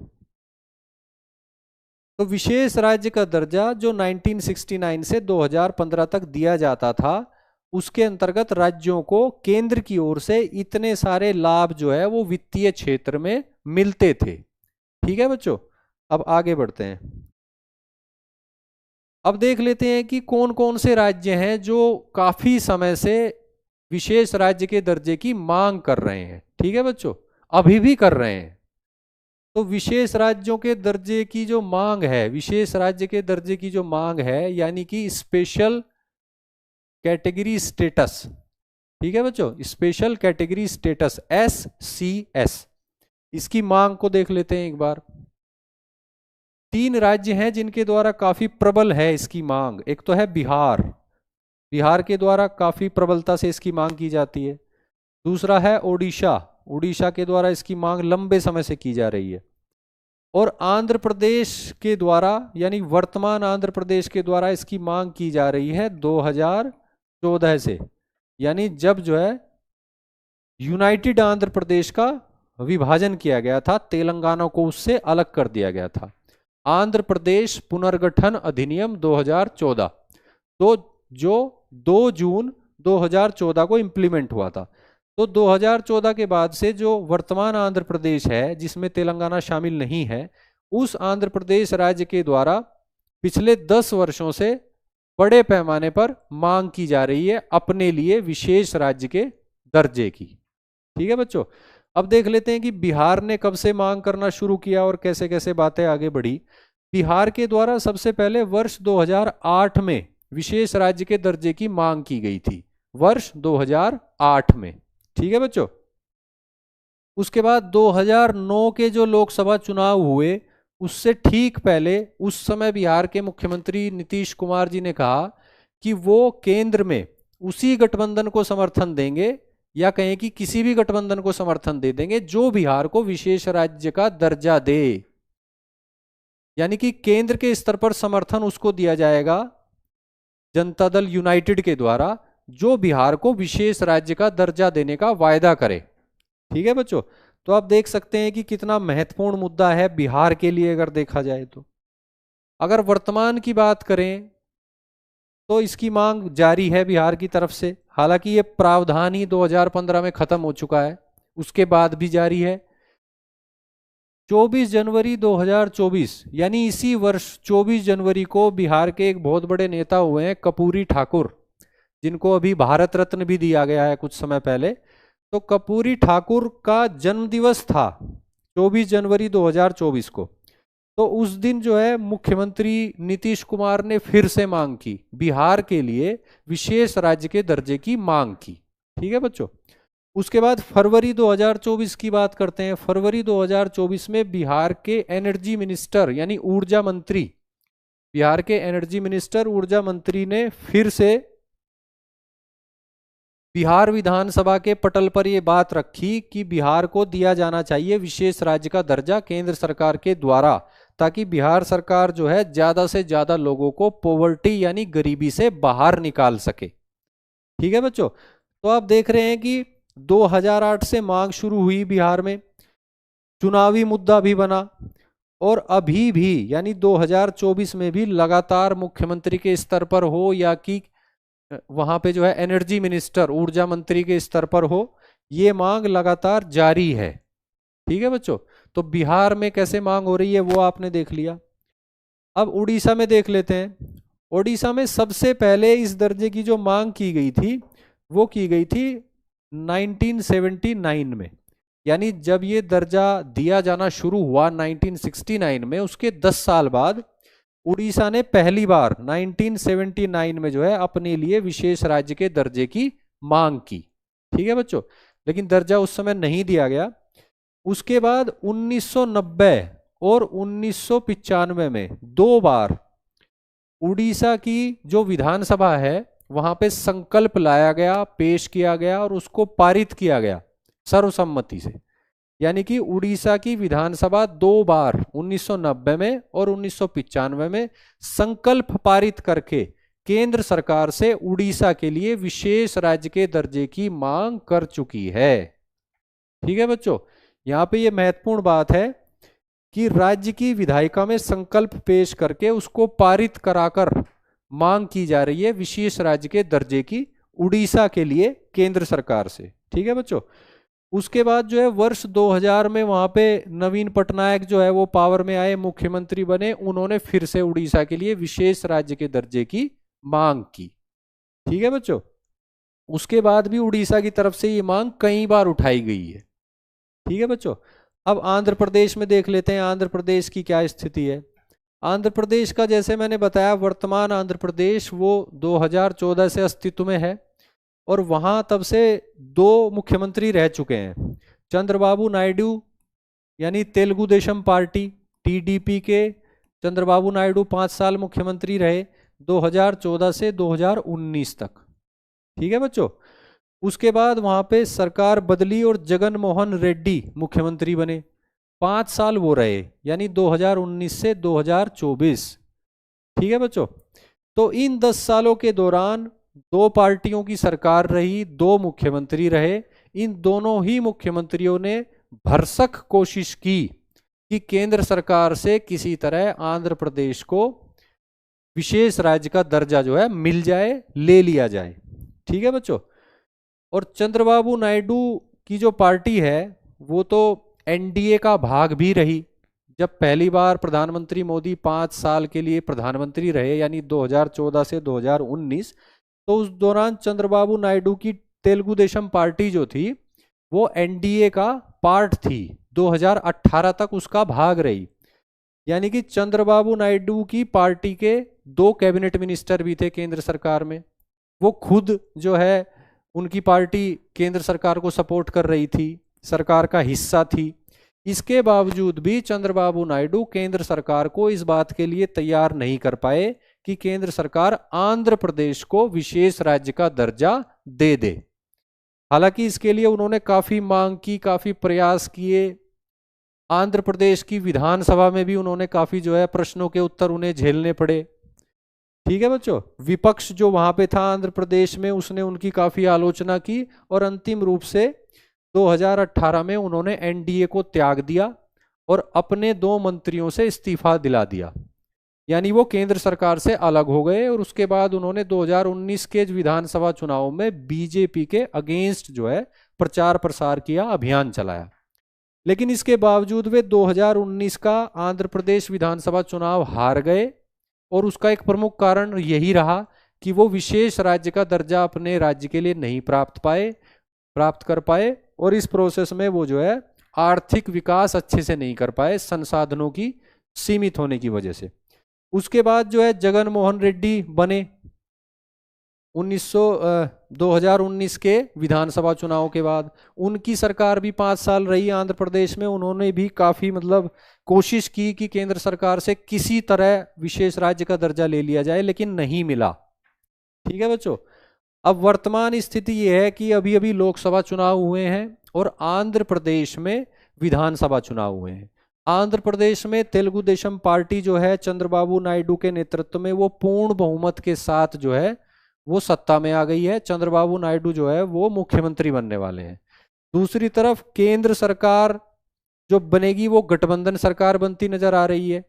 तो विशेष राज्य का दर्जा जो 1969 से 2015 तक दिया जाता था, उसके अंतर्गत राज्यों को केंद्र की ओर से इतने सारे लाभ जो है वो वित्तीय क्षेत्र में मिलते थे। ठीक है बच्चों, अब आगे बढ़ते हैं। अब देख लेते हैं कि कौन कौन से राज्य हैं जो काफी समय से विशेष राज्य के दर्जे की मांग कर रहे हैं। ठीक है बच्चों, अभी भी कर रहे हैं। तो विशेष राज्यों के दर्जे की जो मांग है, विशेष राज्य के दर्जे की जो मांग है, यानी कि स्पेशल कैटेगरी स्टेटस। ठीक है बच्चों, स्पेशल कैटेगरी स्टेटस SCS, इसकी मांग को देख लेते हैं एक बार। 3 राज्य हैं जिनके द्वारा काफी प्रबल है इसकी मांग। एक तो है बिहार, बिहार के द्वारा काफी प्रबलता से इसकी मांग की जाती है। दूसरा है ओडिशा, उड़ीसा के द्वारा इसकी मांग लंबे समय से की जा रही है। और आंध्र प्रदेश के द्वारा, यानी वर्तमान आंध्र प्रदेश के द्वारा इसकी मांग की जा रही है 2014 से, यानी जब जो है यूनाइटेड आंध्र प्रदेश का विभाजन किया गया था, तेलंगाना को उससे अलग कर दिया गया था। आंध्र प्रदेश पुनर्गठन अधिनियम 2014, जो 2 जून 2014 को इंप्लीमेंट हुआ था। तो 2014 के बाद से जो वर्तमान आंध्र प्रदेश है, जिसमें तेलंगाना शामिल नहीं है, उस आंध्र प्रदेश राज्य के द्वारा पिछले 10 वर्षों से बड़े पैमाने पर मांग की जा रही है अपने लिए विशेष राज्य के दर्जे की। ठीक है बच्चों, अब देख लेते हैं कि बिहार ने कब से मांग करना शुरू किया और कैसे कैसे बातें आगे बढ़ी। बिहार के द्वारा सबसे पहले वर्ष 2008 में विशेष राज्य के दर्जे की मांग की गई थी, वर्ष 2008 में। ठीक है बच्चों, उसके बाद 2009 के जो लोकसभा चुनाव हुए उससे ठीक पहले उस समय बिहार के मुख्यमंत्री नीतीश कुमार जी ने कहा कि वो केंद्र में उसी गठबंधन को समर्थन देंगे, या कहें कि किसी भी गठबंधन को समर्थन दे देंगे जो बिहार को विशेष राज्य का दर्जा दे। यानी कि केंद्र के स्तर पर समर्थन उसको दिया जाएगा जनता दल यूनाइटेड के द्वारा, जो बिहार को विशेष राज्य का दर्जा देने का वायदा करे। ठीक है बच्चों, तो आप देख सकते हैं कि कितना महत्वपूर्ण मुद्दा है बिहार के लिए अगर देखा जाए तो। अगर वर्तमान की बात करें तो इसकी मांग जारी है बिहार की तरफ से, हालांकि ये प्रावधान ही 2015 में खत्म हो चुका है, उसके बाद भी जारी है। 24 जनवरी 2024 यानी इसी वर्ष 24 जनवरी को बिहार के एक बहुत बड़े नेता हुए हैं कर्पूरी ठाकुर, जिनको अभी भारत रत्न भी दिया गया है कुछ समय पहले। तो कर्पूरी ठाकुर का जन्म दिवस था 24 जनवरी 2024 को। तो उस दिन जो है मुख्यमंत्री नीतीश कुमार ने फिर से मांग की, बिहार के लिए विशेष राज्य के दर्जे की मांग की। ठीक है बच्चों। उसके बाद फरवरी 2024 की बात करते हैं। फरवरी 2024 में बिहार के एनर्जी मिनिस्टर यानी ऊर्जा मंत्री, बिहार के एनर्जी मिनिस्टर ऊर्जा मंत्री ने फिर से बिहार विधानसभा के पटल पर यह बात रखी कि बिहार को दिया जाना चाहिए विशेष राज्य का दर्जा केंद्र सरकार के द्वारा, ताकि बिहार सरकार जो है ज्यादा से ज्यादा लोगों को पॉवर्टी यानी गरीबी से बाहर निकाल सके। ठीक है बच्चों। तो आप देख रहे हैं कि 2008 से मांग शुरू हुई बिहार में, चुनावी मुद्दा भी बना, और अभी भी यानी 2024 में भी लगातार मुख्यमंत्री के स्तर पर हो या कि वहां पे जो है एनर्जी मिनिस्टर ऊर्जा मंत्री के स्तर पर हो, ये मांग लगातार जारी है। ठीक है बच्चों। तो बिहार में कैसे मांग हो रही है वो आपने देख लिया। अब उड़ीसा में देख लेते हैं। उड़ीसा में सबसे पहले इस दर्जे की जो मांग की गई थी वो की गई थी 1979 में, यानी जब ये दर्जा दिया जाना शुरू हुआ 1969 में, उसके 10 साल बाद उड़ीसा ने पहली बार 1979 में जो है अपने लिए विशेष राज्य के दर्जे की मांग की। ठीक है बच्चों। लेकिन दर्जा उस समय नहीं दिया गया। उसके बाद 1990 और 1995 में 2 बार उड़ीसा की जो विधानसभा है वहां पे संकल्प लाया गया, पेश किया गया और उसको पारित किया गया सर्वसम्मति से। यानी कि उड़ीसा की विधानसभा 2 बार 1990 में और 1995 में संकल्प पारित करके केंद्र सरकार से उड़ीसा के लिए विशेष राज्य के दर्जे की मांग कर चुकी है। ठीक है बच्चों। यहां पे ये महत्वपूर्ण बात है कि राज्य की विधायिका में संकल्प पेश करके उसको पारित कराकर मांग की जा रही है विशेष राज्य के दर्जे की उड़ीसा के लिए केंद्र सरकार से। ठीक है बच्चों। उसके बाद जो है वर्ष 2000 में वहां पे नवीन पटनायक जो है वो पावर में आए, मुख्यमंत्री बने, उन्होंने फिर से उड़ीसा के लिए विशेष राज्य के दर्जे की मांग की। ठीक है बच्चों। उसके बाद भी उड़ीसा की तरफ से ये मांग कई बार उठाई गई है। ठीक है बच्चों। अब आंध्र प्रदेश में देख लेते हैं आंध्र प्रदेश की क्या स्थिति है। आंध्र प्रदेश का जैसे मैंने बताया वर्तमान आंध्र प्रदेश वो 2014 से अस्तित्व में है और वहां तब से 2 मुख्यमंत्री रह चुके हैं। चंद्रबाबू नायडू यानी तेलुगु देशम पार्टी टीडीपी के चंद्रबाबू नायडू 5 साल मुख्यमंत्री रहे 2014 से 2019 तक। ठीक है बच्चों। उसके बाद वहां पे सरकार बदली और जगन मोहन रेड्डी मुख्यमंत्री बने, 5 साल वो रहे यानी 2019 से 2024। ठीक है बच्चों। तो इन 10 सालों के दौरान 2 पार्टियों की सरकार रही, 2 मुख्यमंत्री रहे। इन दोनों ही मुख्यमंत्रियों ने भरसक कोशिश की कि केंद्र सरकार से किसी तरह आंध्र प्रदेश को विशेष राज्य का दर्जा जो है मिल जाए, ले लिया जाए। ठीक है बच्चों। और चंद्रबाबू नायडू की जो पार्टी है वो तो एनडीए का भाग भी रही। जब पहली बार प्रधानमंत्री मोदी 5 साल के लिए प्रधानमंत्री रहे यानी 2014 से 2019, तो उस दौरान चंद्रबाबू नायडू की तेलुगु देशम पार्टी जो थी वो एनडीए का पार्ट थी, 2018 तक उसका भाग रही। यानी कि चंद्रबाबू नायडू की पार्टी के 2 कैबिनेट मिनिस्टर भी थे केंद्र सरकार में। वो खुद जो है उनकी पार्टी केंद्र सरकार को सपोर्ट कर रही थी, सरकार का हिस्सा थी। इसके बावजूद भी चंद्रबाबू नायडू केंद्र सरकार को इस बात के लिए तैयार नहीं कर पाए कि केंद्र सरकार आंध्र प्रदेश को विशेष राज्य का दर्जा दे दे। हालांकि इसके लिए उन्होंने काफी मांग की, काफी प्रयास किए। आंध्र प्रदेश की विधानसभा में भी उन्होंने काफी जो है प्रश्नों के उत्तर उन्हें झेलने पड़े। ठीक है बच्चों। विपक्ष जो वहां पे था आंध्र प्रदेश में उसने उनकी काफी आलोचना की और अंतिम रूप से 2018 में उन्होंने एनडीए को त्याग दिया और अपने 2 मंत्रियों से इस्तीफा दिला दिया, यानी वो केंद्र सरकार से अलग हो गए। और उसके बाद उन्होंने 2019 के विधानसभा चुनाव में बीजेपी के अगेंस्ट जो है प्रचार प्रसार किया, अभियान चलाया। लेकिन इसके बावजूद वे 2019 का आंध्र प्रदेश विधानसभा चुनाव हार गए और उसका एक प्रमुख कारण यही रहा कि वो विशेष राज्य का दर्जा अपने राज्य के लिए नहीं प्राप्त कर पाए और इस प्रोसेस में वो जो है आर्थिक विकास अच्छे से नहीं कर पाए, संसाधनों की सीमित होने की वजह से। उसके बाद जो है जगन मोहन रेड्डी बने 2019 के विधानसभा चुनाव के बाद। उनकी सरकार भी 5 साल रही आंध्र प्रदेश में। उन्होंने भी काफ़ी मतलब कोशिश की कि केंद्र सरकार से किसी तरह विशेष राज्य का दर्जा ले लिया जाए, लेकिन नहीं मिला। ठीक है बच्चों। अब वर्तमान स्थिति ये है कि अभी अभी लोकसभा चुनाव हुए हैं और आंध्र प्रदेश में विधानसभा चुनाव हुए हैं। आंध्र प्रदेश में तेलुगु देशम पार्टी जो है चंद्रबाबू नायडू के नेतृत्व में वो पूर्ण बहुमत के साथ जो है वो सत्ता में आ गई है। चंद्रबाबू नायडू जो है वो मुख्यमंत्री बनने वाले हैं। दूसरी तरफ केंद्र सरकार जो बनेगी वो गठबंधन सरकार बनती नजर आ रही है।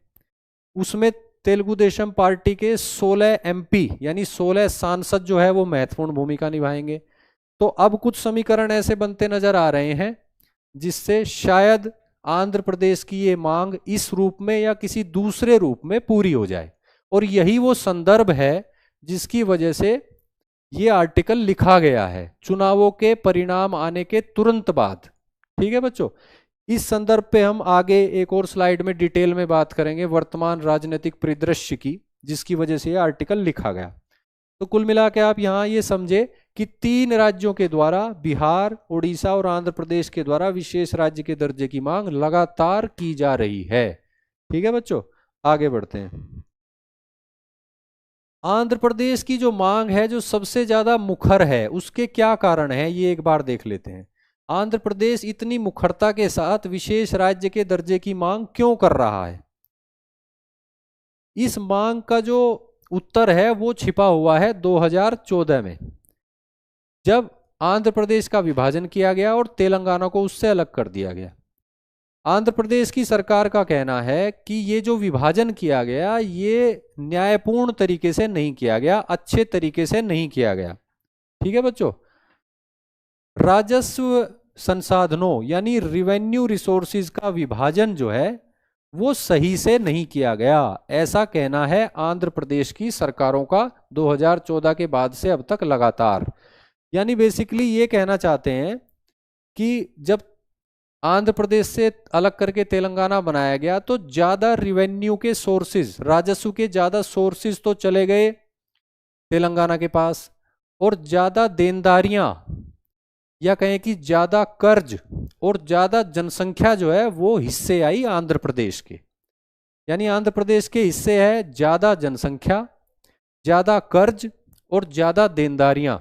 उसमें तेलुगु देशम पार्टी के 16 एमपी यानी 16 सांसद जो है वो महत्वपूर्ण भूमिका निभाएंगे। तो अब कुछ समीकरण ऐसे बनते नजर आ रहे हैं जिससे शायद आंध्र प्रदेश की ये मांग इस रूप में या किसी दूसरे रूप में पूरी हो जाए। और यही वो संदर्भ है जिसकी वजह से ये आर्टिकल लिखा गया है चुनावों के परिणाम आने के तुरंत बाद। ठीक है बच्चों। इस संदर्भ पे हम आगे एक और स्लाइड में डिटेल में बात करेंगे वर्तमान राजनीतिक परिदृश्य की, जिसकी वजह से ये आर्टिकल लिखा गया। तो कुल मिला के आप यहाँ ये समझे कि 3 राज्यों के द्वारा बिहार, उड़ीसा और आंध्र प्रदेश के द्वारा विशेष राज्य के दर्जे की मांग लगातार की जा रही है। ठीक है बच्चों, आगे बढ़ते हैं। आंध्र प्रदेश की जो मांग है जो सबसे ज्यादा मुखर है, उसके क्या कारण है ये एक बार देख लेते हैं। आंध्र प्रदेश इतनी मुखरता के साथ विशेष राज्य के दर्जे की मांग क्यों कर रहा है? इस मांग का जो उत्तर है वो छिपा हुआ है 2014 में, जब आंध्र प्रदेश का विभाजन किया गया और तेलंगाना को उससे अलग कर दिया गया। आंध्र प्रदेश की सरकार का कहना है कि ये जो विभाजन किया गया ये न्यायपूर्ण तरीके से नहीं किया गया, अच्छे तरीके से नहीं किया गया। ठीक है बच्चों। राजस्व संसाधनों यानी रिवेन्यू रिसोर्सेज का विभाजन जो है वो सही से नहीं किया गया, ऐसा कहना है आंध्र प्रदेश की सरकारों का 2014 के बाद से अब तक लगातार। यानी बेसिकली ये कहना चाहते हैं कि जब आंध्र प्रदेश से अलग करके तेलंगाना बनाया गया तो ज्यादा रिवेन्यू के सोर्सेज, राजस्व के ज्यादा सोर्सेज तो चले गए तेलंगाना के पास, और ज्यादा देनदारियां या कहें कि ज्यादा कर्ज और ज्यादा जनसंख्या जो है वो हिस्से आई आंध्र प्रदेश के। यानी आंध्र प्रदेश के हिस्से है ज्यादा जनसंख्या, ज्यादा कर्ज और ज्यादा देनदारियां,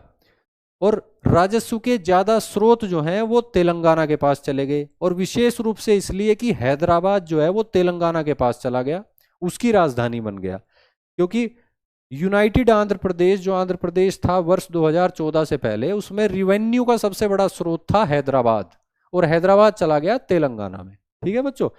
और राजस्व के ज्यादा स्रोत जो हैं वो तेलंगाना के पास चले गए। और विशेष रूप से इसलिए कि हैदराबाद जो है वो तेलंगाना के पास चला गया, उसकी राजधानी बन गया। क्योंकि यूनाइटेड आंध्र प्रदेश जो आंध्र प्रदेश था वर्ष 2014 से पहले, उसमें रिवेन्यू का सबसे बड़ा स्रोत था हैदराबाद, और हैदराबाद चला गया तेलंगाना में। ठीक है बच्चों।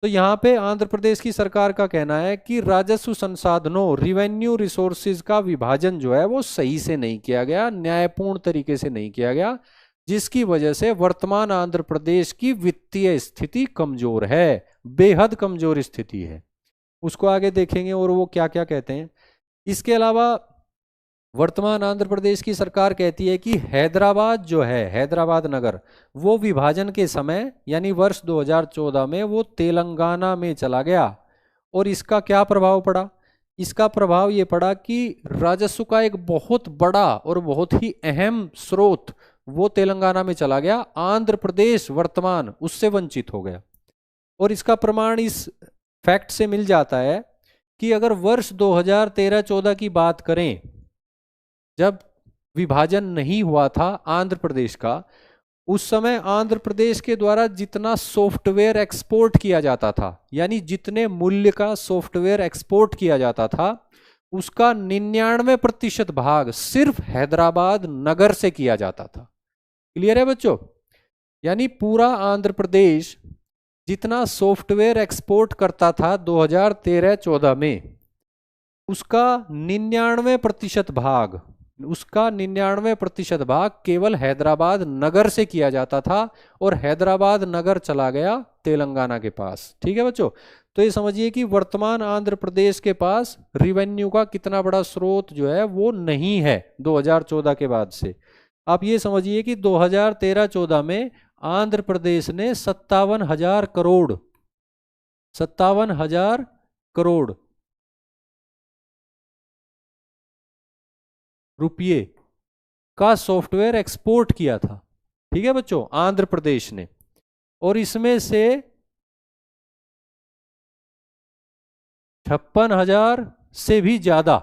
तो यहाँ पे आंध्र प्रदेश की सरकार का कहना है कि राजस्व संसाधनों, रिवेन्यू रिसोर्सेज का विभाजन जो है वो सही से नहीं किया गया, न्यायपूर्ण तरीके से नहीं किया गया, जिसकी वजह से वर्तमान आंध्र प्रदेश की वित्तीय स्थिति कमजोर है, बेहद कमजोर स्थिति है। उसको आगे देखेंगे और वो क्या क्या कहते हैं। इसके अलावा वर्तमान आंध्र प्रदेश की सरकार कहती है कि हैदराबाद जो है, हैदराबाद नगर, वो विभाजन के समय यानी वर्ष 2014 में वो तेलंगाना में चला गया। और इसका क्या प्रभाव पड़ा? इसका प्रभाव ये पड़ा कि राजस्व का एक बहुत बड़ा और बहुत ही अहम स्रोत वो तेलंगाना में चला गया। आंध्र प्रदेश वर्तमान उससे वंचित हो गया। और इसका प्रमाण इस फैक्ट से मिल जाता है कि अगर वर्ष 2013-14 की बात करें, जब विभाजन नहीं हुआ था आंध्र प्रदेश का, उस समय आंध्र प्रदेश के द्वारा जितना सॉफ्टवेयर एक्सपोर्ट किया जाता था, यानी जितने मूल्य का सॉफ्टवेयर एक्सपोर्ट किया जाता था, उसका 99% भाग सिर्फ हैदराबाद नगर से किया जाता था। क्लियर है बच्चों? यानी पूरा आंध्र प्रदेश जितना सॉफ्टवेयर एक्सपोर्ट करता था 2013-14 में, उसका 99% भाग केवल हैदराबाद नगर से किया जाता था, और हैदराबाद नगर चला गया तेलंगाना के पास। ठीक है बच्चों। तो ये समझिए कि वर्तमान आंध्र प्रदेश के पास रिवेन्यू का कितना बड़ा स्रोत जो है वो नहीं है 2014 के बाद से। आप ये समझिए कि 2013-14 में आंध्र प्रदेश ने 57,000 करोड़ 57,000 करोड़ रुपये का सॉफ्टवेयर एक्सपोर्ट किया था। ठीक है बच्चों, आंध्र प्रदेश ने। और इसमें से 56,000 से भी ज्यादा,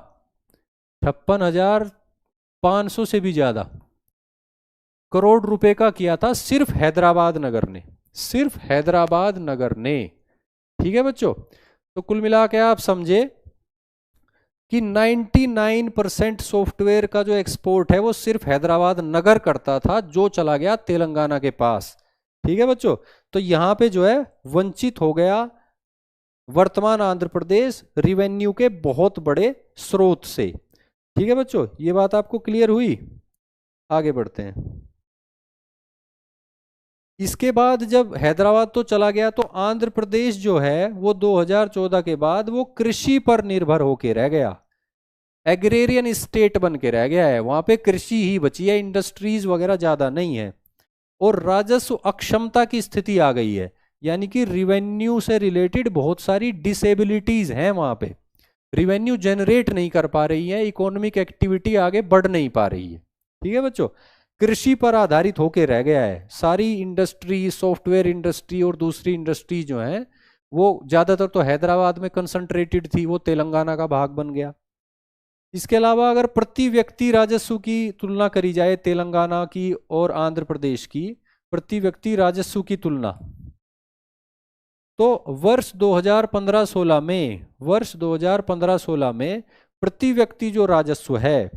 56,500 से भी ज्यादा करोड़ रुपए का किया था सिर्फ हैदराबाद नगर ने, सिर्फ हैदराबाद नगर ने। ठीक है बच्चों, तो कुल मिला के आप समझे कि 99% सॉफ्टवेयर का जो एक्सपोर्ट है वो सिर्फ हैदराबाद नगर करता था, जो चला गया तेलंगाना के पास। ठीक है बच्चों, तो यहां पे जो है वंचित हो गया वर्तमान आंध्र प्रदेश रिवेन्यू के बहुत बड़े स्रोत से। ठीक है बच्चों, ये बात आपको क्लियर हुई? आगे बढ़ते हैं। इसके बाद जब हैदराबाद तो चला गया, तो आंध्र प्रदेश जो है वो 2014 के बाद वो कृषि पर निर्भर होके रह गया, एग्रेरियन स्टेट बन के रह गया है। वहां पे कृषि ही बची है, इंडस्ट्रीज वगैरह ज्यादा नहीं है। और राजस्व अक्षमता की स्थिति आ गई है, यानी कि रिवेन्यू से रिलेटेड बहुत सारी डिसेबिलिटीज हैं वहां पे, रिवेन्यू जनरेट नहीं कर पा रही है, इकोनॉमिक एक्टिविटी आगे बढ़ नहीं पा रही है। ठीक है बच्चों, कृषि पर आधारित होके रह गया है। सारी इंडस्ट्री, सॉफ्टवेयर इंडस्ट्री और दूसरी इंडस्ट्री जो है वो ज्यादातर तो हैदराबाद में कंसंट्रेटेड थी, वो तेलंगाना का भाग बन गया। इसके अलावा अगर प्रति व्यक्ति राजस्व की तुलना करी जाए तेलंगाना की और आंध्र प्रदेश की, प्रति व्यक्ति राजस्व की तुलना, तो वर्ष 2015-16 में, वर्ष 2015-16 में प्रति व्यक्ति जो राजस्व है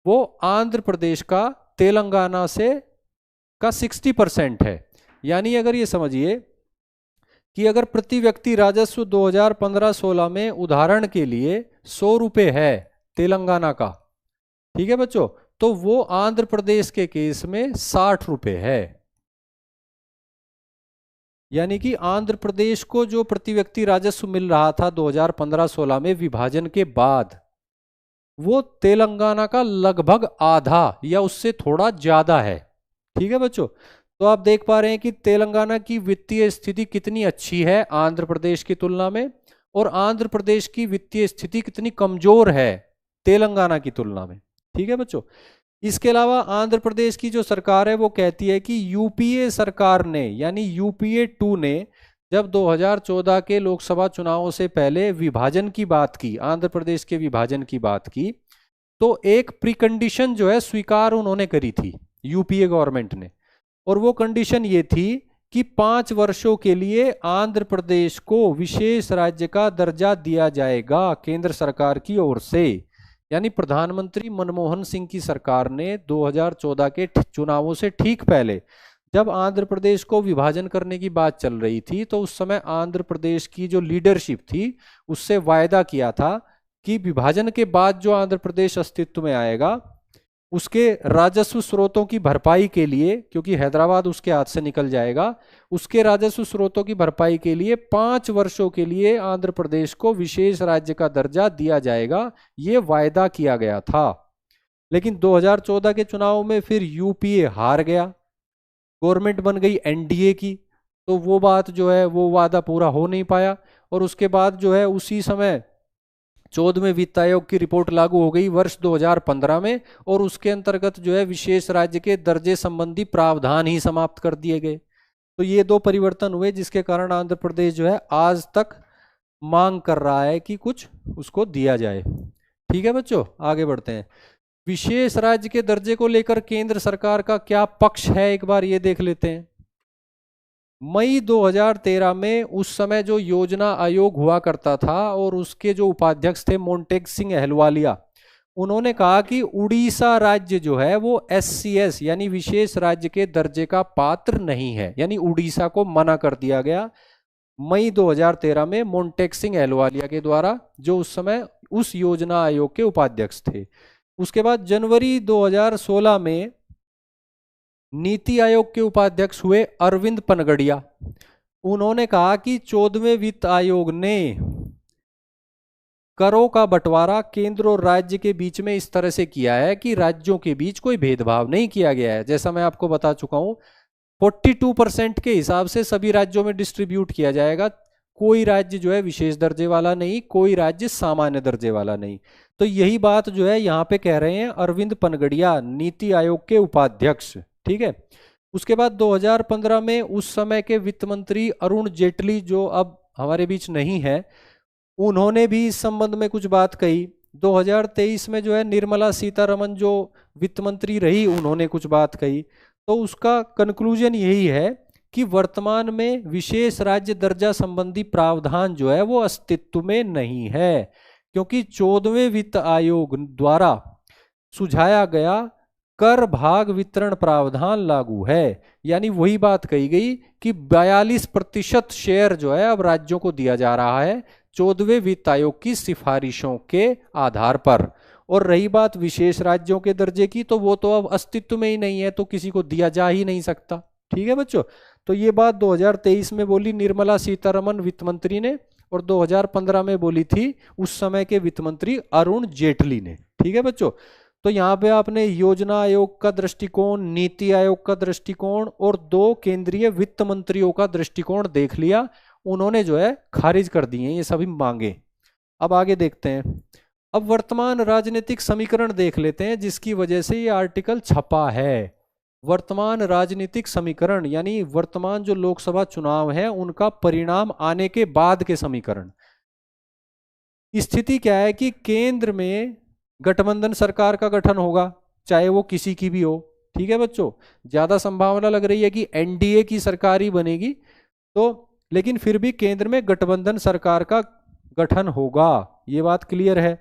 वो आंध्र प्रदेश का तेलंगाना से का 60% है। यानी अगर ये समझिए कि अगर प्रति व्यक्ति राजस्व 2015-16 में उदाहरण के लिए 100 रुपये है तेलंगाना का, ठीक है बच्चों, तो वो आंध्र प्रदेश के केस में 60 रुपये है। यानी कि आंध्र प्रदेश को जो प्रति व्यक्ति राजस्व मिल रहा था 2015-16 में विभाजन के बाद, वो तेलंगाना का लगभग आधा या उससे थोड़ा ज्यादा है। ठीक है बच्चों, तो आप देख पा रहे हैं कि तेलंगाना की वित्तीय स्थिति कितनी अच्छी है आंध्र प्रदेश की तुलना में, और आंध्र प्रदेश की वित्तीय स्थिति कितनी कमजोर है तेलंगाना की तुलना में। ठीक है बच्चों, इसके अलावा आंध्र प्रदेश की जो सरकार है वो कहती है कि यूपीए सरकार ने, यानी यूपीए 2 ने जब 2014 के लोकसभा चुनावों से पहले विभाजन की बात की, आंध्र प्रदेश के विभाजन की बात की, तो एक प्रीकंडीशन जो है स्वीकार उन्होंने करी थी यूपीए गवर्नमेंट ने, और वो कंडीशन ये थी कि 5 वर्षों के लिए आंध्र प्रदेश को विशेष राज्य का दर्जा दिया जाएगा केंद्र सरकार की ओर से। यानी प्रधानमंत्री मनमोहन सिंह की सरकार ने 2014 के चुनावों से ठीक पहले जब आंध्र प्रदेश को विभाजन करने की बात चल रही थी, तो उस समय आंध्र प्रदेश की जो लीडरशिप थी उससे वायदा किया था कि विभाजन के बाद जो आंध्र प्रदेश अस्तित्व में आएगा उसके राजस्व स्रोतों की भरपाई के लिए, क्योंकि हैदराबाद उसके हाथ से निकल जाएगा, उसके राजस्व स्रोतों की भरपाई के लिए 5 वर्षों के लिए आंध्र प्रदेश को विशेष राज्य का दर्जा दिया जाएगा, ये वायदा किया गया था। लेकिन 2014 के चुनाव में फिर यूपीए हार गया, गवर्नमेंट बन गई एनडीए की, तो वो बात जो है वो वादा पूरा हो नहीं पाया। और उसके बाद जो है उसी समय 14वें वित्त आयोग की रिपोर्ट लागू हो गई वर्ष 2015 में, और उसके अंतर्गत जो है विशेष राज्य के दर्जे संबंधी प्रावधान ही समाप्त कर दिए गए। तो ये 2 परिवर्तन हुए जिसके कारण आंध्र प्रदेश जो है आज तक मांग कर रहा है कि कुछ उसको दिया जाए। ठीक है बच्चों, आगे बढ़ते हैं। विशेष राज्य के दर्जे को लेकर केंद्र सरकार का क्या पक्ष है, एक बार ये देख लेते हैं। मई 2013 में उस समय जो योजना आयोग हुआ करता था और उसके जो उपाध्यक्ष थे मोंटेग सिंह अहलुवालिया, उन्होंने कहा कि उड़ीसा राज्य जो है वो एससीएस यानी विशेष राज्य के दर्जे का पात्र नहीं है, यानी उड़ीसा को मना कर दिया गया मई 2013 में मोंटेग सिंह अहलुवालिया के द्वारा, जो उस समय उस योजना आयोग के उपाध्यक्ष थे। उसके बाद जनवरी 2016 में नीति आयोग के उपाध्यक्ष हुए अरविंद पनगड़िया। उन्होंने कहा कि 14वें वित्त आयोग ने करों का बंटवारा केंद्र और राज्य के बीच में इस तरह से किया है कि राज्यों के बीच कोई भेदभाव नहीं किया गया है। जैसा मैं आपको बता चुका हूं, 42% के हिसाब से सभी राज्यों में डिस्ट्रीब्यूट किया जाएगा, कोई राज्य जो है विशेष दर्जे वाला नहीं, कोई राज्य सामान्य दर्जे वाला नहीं। तो यही बात जो है यहाँ पे कह रहे हैं अरविंद पनगड़िया, नीति आयोग के उपाध्यक्ष। ठीक है। उसके बाद 2015 में उस समय के वित्त मंत्री अरुण जेटली, जो अब हमारे बीच नहीं है, उन्होंने भी इस संबंध में कुछ बात कही। 2023 में जो है निर्मला सीतारमण जो वित्त मंत्री रही, उन्होंने कुछ बात कही। तो उसका कंक्लूजन यही है कि वर्तमान में विशेष राज्य दर्जा संबंधी प्रावधान जो है वो अस्तित्व में नहीं है, क्योंकि 14वें वित्त आयोग द्वारा सुझाया गया कर भाग वितरण प्रावधान लागू है। यानी वही बात कही गई कि 42% शेयर जो है अब राज्यों को दिया जा रहा है 14वें वित्त आयोग की सिफारिशों के आधार पर। और रही बात विशेष राज्यों के दर्जे की, तो वो तो अब अस्तित्व में ही नहीं है, तो किसी को दिया जा ही नहीं सकता। ठीक है बच्चों। तो ये बात 2023 में बोली निर्मला सीतारमण वित्त मंत्री ने, और 2015 में बोली थी उस समय के वित्त मंत्री अरुण जेटली ने। ठीक है बच्चों। तो यहाँ पे आपने योजना आयोग का दृष्टिकोण, नीति आयोग का दृष्टिकोण और 2 केंद्रीय वित्त मंत्रियों का दृष्टिकोण देख लिया। उन्होंने जो है खारिज कर दिए ये सभी मांगे। अब आगे देखते हैं। अब वर्तमान राजनीतिक समीकरण देख लेते हैं जिसकी वजह से ये आर्टिकल छपा है। वर्तमान राजनीतिक समीकरण यानी वर्तमान जो लोकसभा चुनाव है उनका परिणाम आने के बाद के समीकरण। स्थिति क्या है कि केंद्र में गठबंधन सरकार का गठन होगा, चाहे वो किसी की भी हो। ठीक है बच्चों। ज्यादा संभावना लग रही है कि एनडीए की सरकार ही बनेगी, तो लेकिन फिर भी केंद्र में गठबंधन सरकार का गठन होगा, ये बात क्लियर है।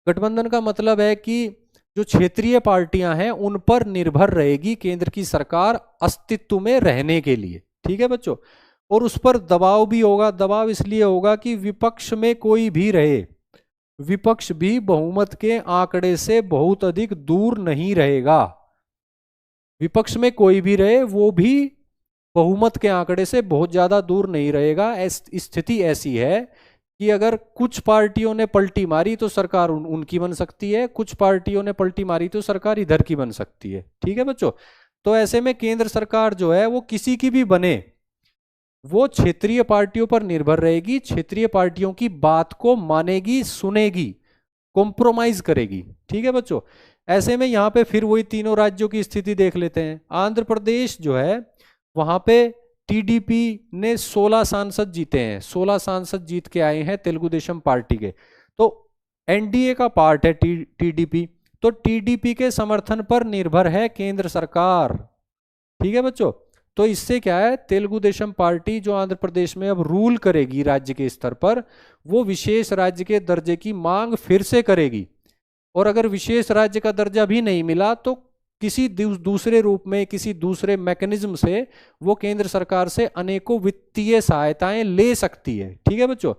गठबंधन का मतलब है कि जो क्षेत्रीय पार्टियां हैं उन पर निर्भर रहेगी केंद्र की सरकार अस्तित्व में रहने के लिए। ठीक है बच्चों। और उस पर दबाव भी होगा। दबाव इसलिए होगा कि विपक्ष में कोई भी रहे, विपक्ष भी बहुमत के आंकड़े से बहुत अधिक दूर नहीं रहेगा। विपक्ष में कोई भी रहे वो भी बहुमत के आंकड़े से बहुत ज्यादा दूर नहीं रहेगा। स्थिति ऐसी है कि अगर कुछ पार्टियों ने पलटी मारी तो सरकार उनकी बन सकती है, कुछ पार्टियों ने पलटी मारी तो सरकार इधर की बन सकती है। ठीक है बच्चों। तो ऐसे में केंद्र सरकार जो है वो किसी की भी बने, वो क्षेत्रीय पार्टियों पर निर्भर रहेगी, क्षेत्रीय पार्टियों की बात को मानेगी, सुनेगी, कॉम्प्रोमाइज करेगी। ठीक है बच्चों। ऐसे में यहाँ पे फिर वही तीनों राज्यों की स्थिति देख लेते हैं। आंध्र प्रदेश जो है वहां पे टीडीपी ने 16 सांसद जीते हैं, 16 सांसद जीत के आए हैं तेलुगु देशम पार्टी के। तो एनडीए का पार्ट है टीडीपी, तो टीडीपी के समर्थन पर निर्भर है केंद्र सरकार। ठीक है बच्चों। तो इससे क्या है, तेलुगु देशम पार्टी जो आंध्र प्रदेश में अब रूल करेगी राज्य के स्तर पर, वो विशेष राज्य के दर्जे की मांग फिर से करेगी। और अगर विशेष राज्य का दर्जा भी नहीं मिला तो किसी दूसरे रूप में, किसी दूसरे मैकेनिज्म से वो केंद्र सरकार से अनेकों वित्तीय सहायताएं ले सकती है। ठीक है बच्चों।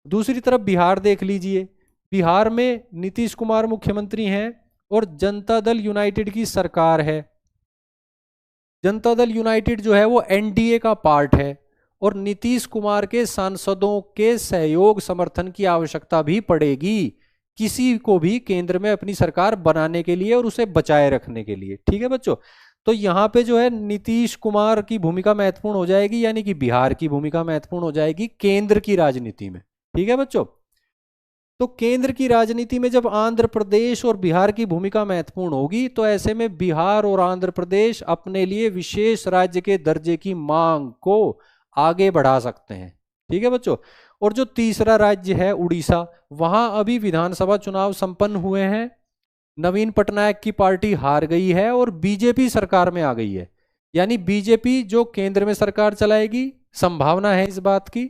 दूसरी तरफ बिहार देख लीजिए। बिहार में नीतीश कुमार मुख्यमंत्री हैं और जनता दल यूनाइटेड की सरकार है। जनता दल यूनाइटेड जो है वो एनडीए का पार्ट है और नीतीश कुमार के सांसदों के सहयोग समर्थन की आवश्यकता भी पड़ेगी किसी को भी केंद्र में अपनी सरकार बनाने के लिए और उसे बचाए रखने के लिए। ठीक है बच्चों। तो यहाँ पे जो है नीतीश कुमार की भूमिका महत्वपूर्ण हो जाएगी, यानी कि बिहार की भूमिका महत्वपूर्ण हो जाएगी केंद्र की राजनीति में। ठीक है बच्चों। तो केंद्र की राजनीति में जब आंध्र प्रदेश और बिहार की भूमिका महत्वपूर्ण होगी, तो ऐसे में बिहार और आंध्र प्रदेश अपने लिए विशेष राज्य के दर्जे की मांग को आगे बढ़ा सकते हैं। ठीक है बच्चों। और जो तीसरा राज्य है उड़ीसा, वहां अभी विधानसभा चुनाव संपन्न हुए हैं। नवीन पटनायक की पार्टी हार गई है और बीजेपी सरकार में आ गई है, यानी बीजेपी जो केंद्र में सरकार चलाएगी, संभावना है इस बात की,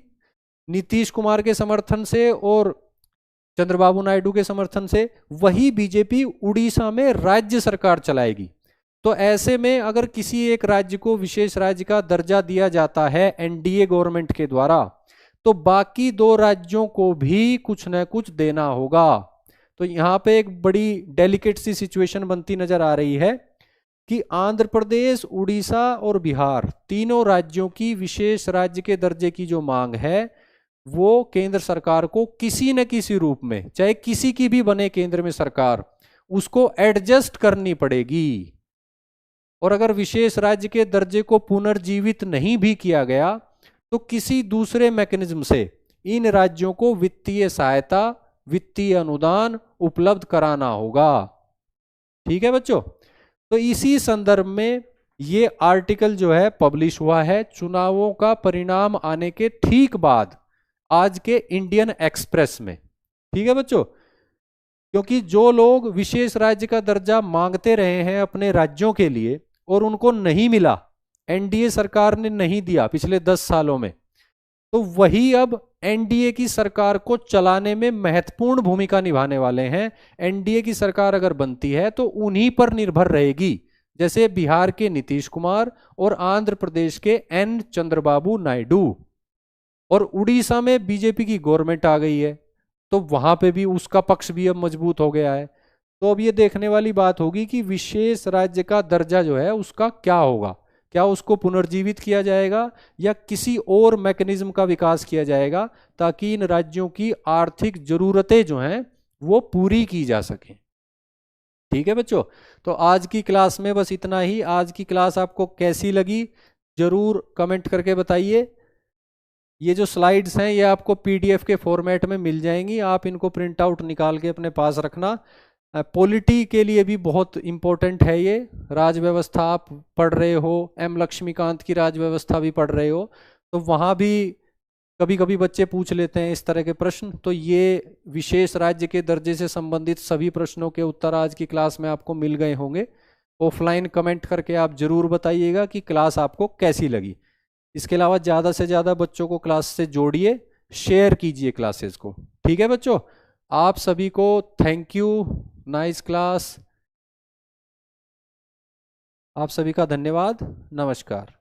नीतीश कुमार के समर्थन से और चंद्रबाबू नायडू के समर्थन से वही बीजेपी उड़ीसा में राज्य सरकार चलाएगी। तो ऐसे में अगर किसी एक राज्य को विशेष राज्य का दर्जा दिया जाता है एनडीए गवर्नमेंट के द्वारा, तो बाकी 2 राज्यों को भी कुछ न कुछ देना होगा। तो यहां पे एक बड़ी डेलिकेट सी सिचुएशन बनती नजर आ रही है कि आंध्र प्रदेश, उड़ीसा और बिहार तीनों राज्यों की विशेष राज्य के दर्जे की जो मांग है वो केंद्र सरकार को किसी न किसी रूप में, चाहे किसी की भी बने केंद्र में सरकार, उसको एडजस्ट करनी पड़ेगी। और अगर विशेष राज्य के दर्जे को पुनर्जीवित नहीं भी किया गया तो किसी दूसरे मैकेनिज्म से इन राज्यों को वित्तीय सहायता, वित्तीय अनुदान उपलब्ध कराना होगा। ठीक है बच्चों, तो इसी संदर्भ में ये आर्टिकल जो है पब्लिश हुआ है चुनावों का परिणाम आने के ठीक बाद आज के इंडियन एक्सप्रेस में। ठीक है बच्चों, क्योंकि जो लोग विशेष राज्य का दर्जा मांगते रहे हैं अपने राज्यों के लिए और उनको नहीं मिला, एनडीए सरकार ने नहीं दिया पिछले 10 सालों में, तो वही अब एनडीए की सरकार को चलाने में महत्वपूर्ण भूमिका निभाने वाले हैं। एनडीए की सरकार अगर बनती है तो उन्हीं पर निर्भर रहेगी, जैसे बिहार के नीतीश कुमार और आंध्र प्रदेश के एन चंद्रबाबू नायडू, और उड़ीसा में बीजेपी की गवर्नमेंट आ गई है तो वहां पे भी उसका पक्ष भी अब मजबूत हो गया है। तो अब ये देखने वाली बात होगी कि विशेष राज्य का दर्जा जो है उसका क्या होगा, क्या उसको पुनर्जीवित किया जाएगा या किसी और मैकेनिज्म का विकास किया जाएगा ताकि इन राज्यों की आर्थिक जरूरतें जो हैं वो पूरी की जा सकें। ठीक है बच्चों, तो आज की क्लास में बस इतना ही। आज की क्लास आपको कैसी लगी जरूर कमेंट करके बताइए। ये जो स्लाइड्स हैं ये आपको पीडीएफ के फॉर्मेट में मिल जाएंगी, आप इनको प्रिंट आउट निकाल के अपने पास रखना। पॉलिटी के लिए भी बहुत इम्पोर्टेंट है ये, राज व्यवस्था आप पढ़ रहे हो, एम लक्ष्मीकांत की राज व्यवस्था भी पढ़ रहे हो, तो वहाँ भी कभी कभी बच्चे पूछ लेते हैं इस तरह के प्रश्न। तो ये विशेष राज्य के दर्जे से संबंधित सभी प्रश्नों के उत्तर आज की क्लास में आपको मिल गए होंगे। ऑफलाइन कमेंट करके आप जरूर बताइएगा कि क्लास आपको कैसी लगी। इसके अलावा ज़्यादा से ज़्यादा बच्चों को क्लास से जोड़िए, शेयर कीजिए क्लासेस को। ठीक है बच्चों, आप सभी को थैंक यू, नाइस क्लास, आप सभी का धन्यवाद, नमस्कार।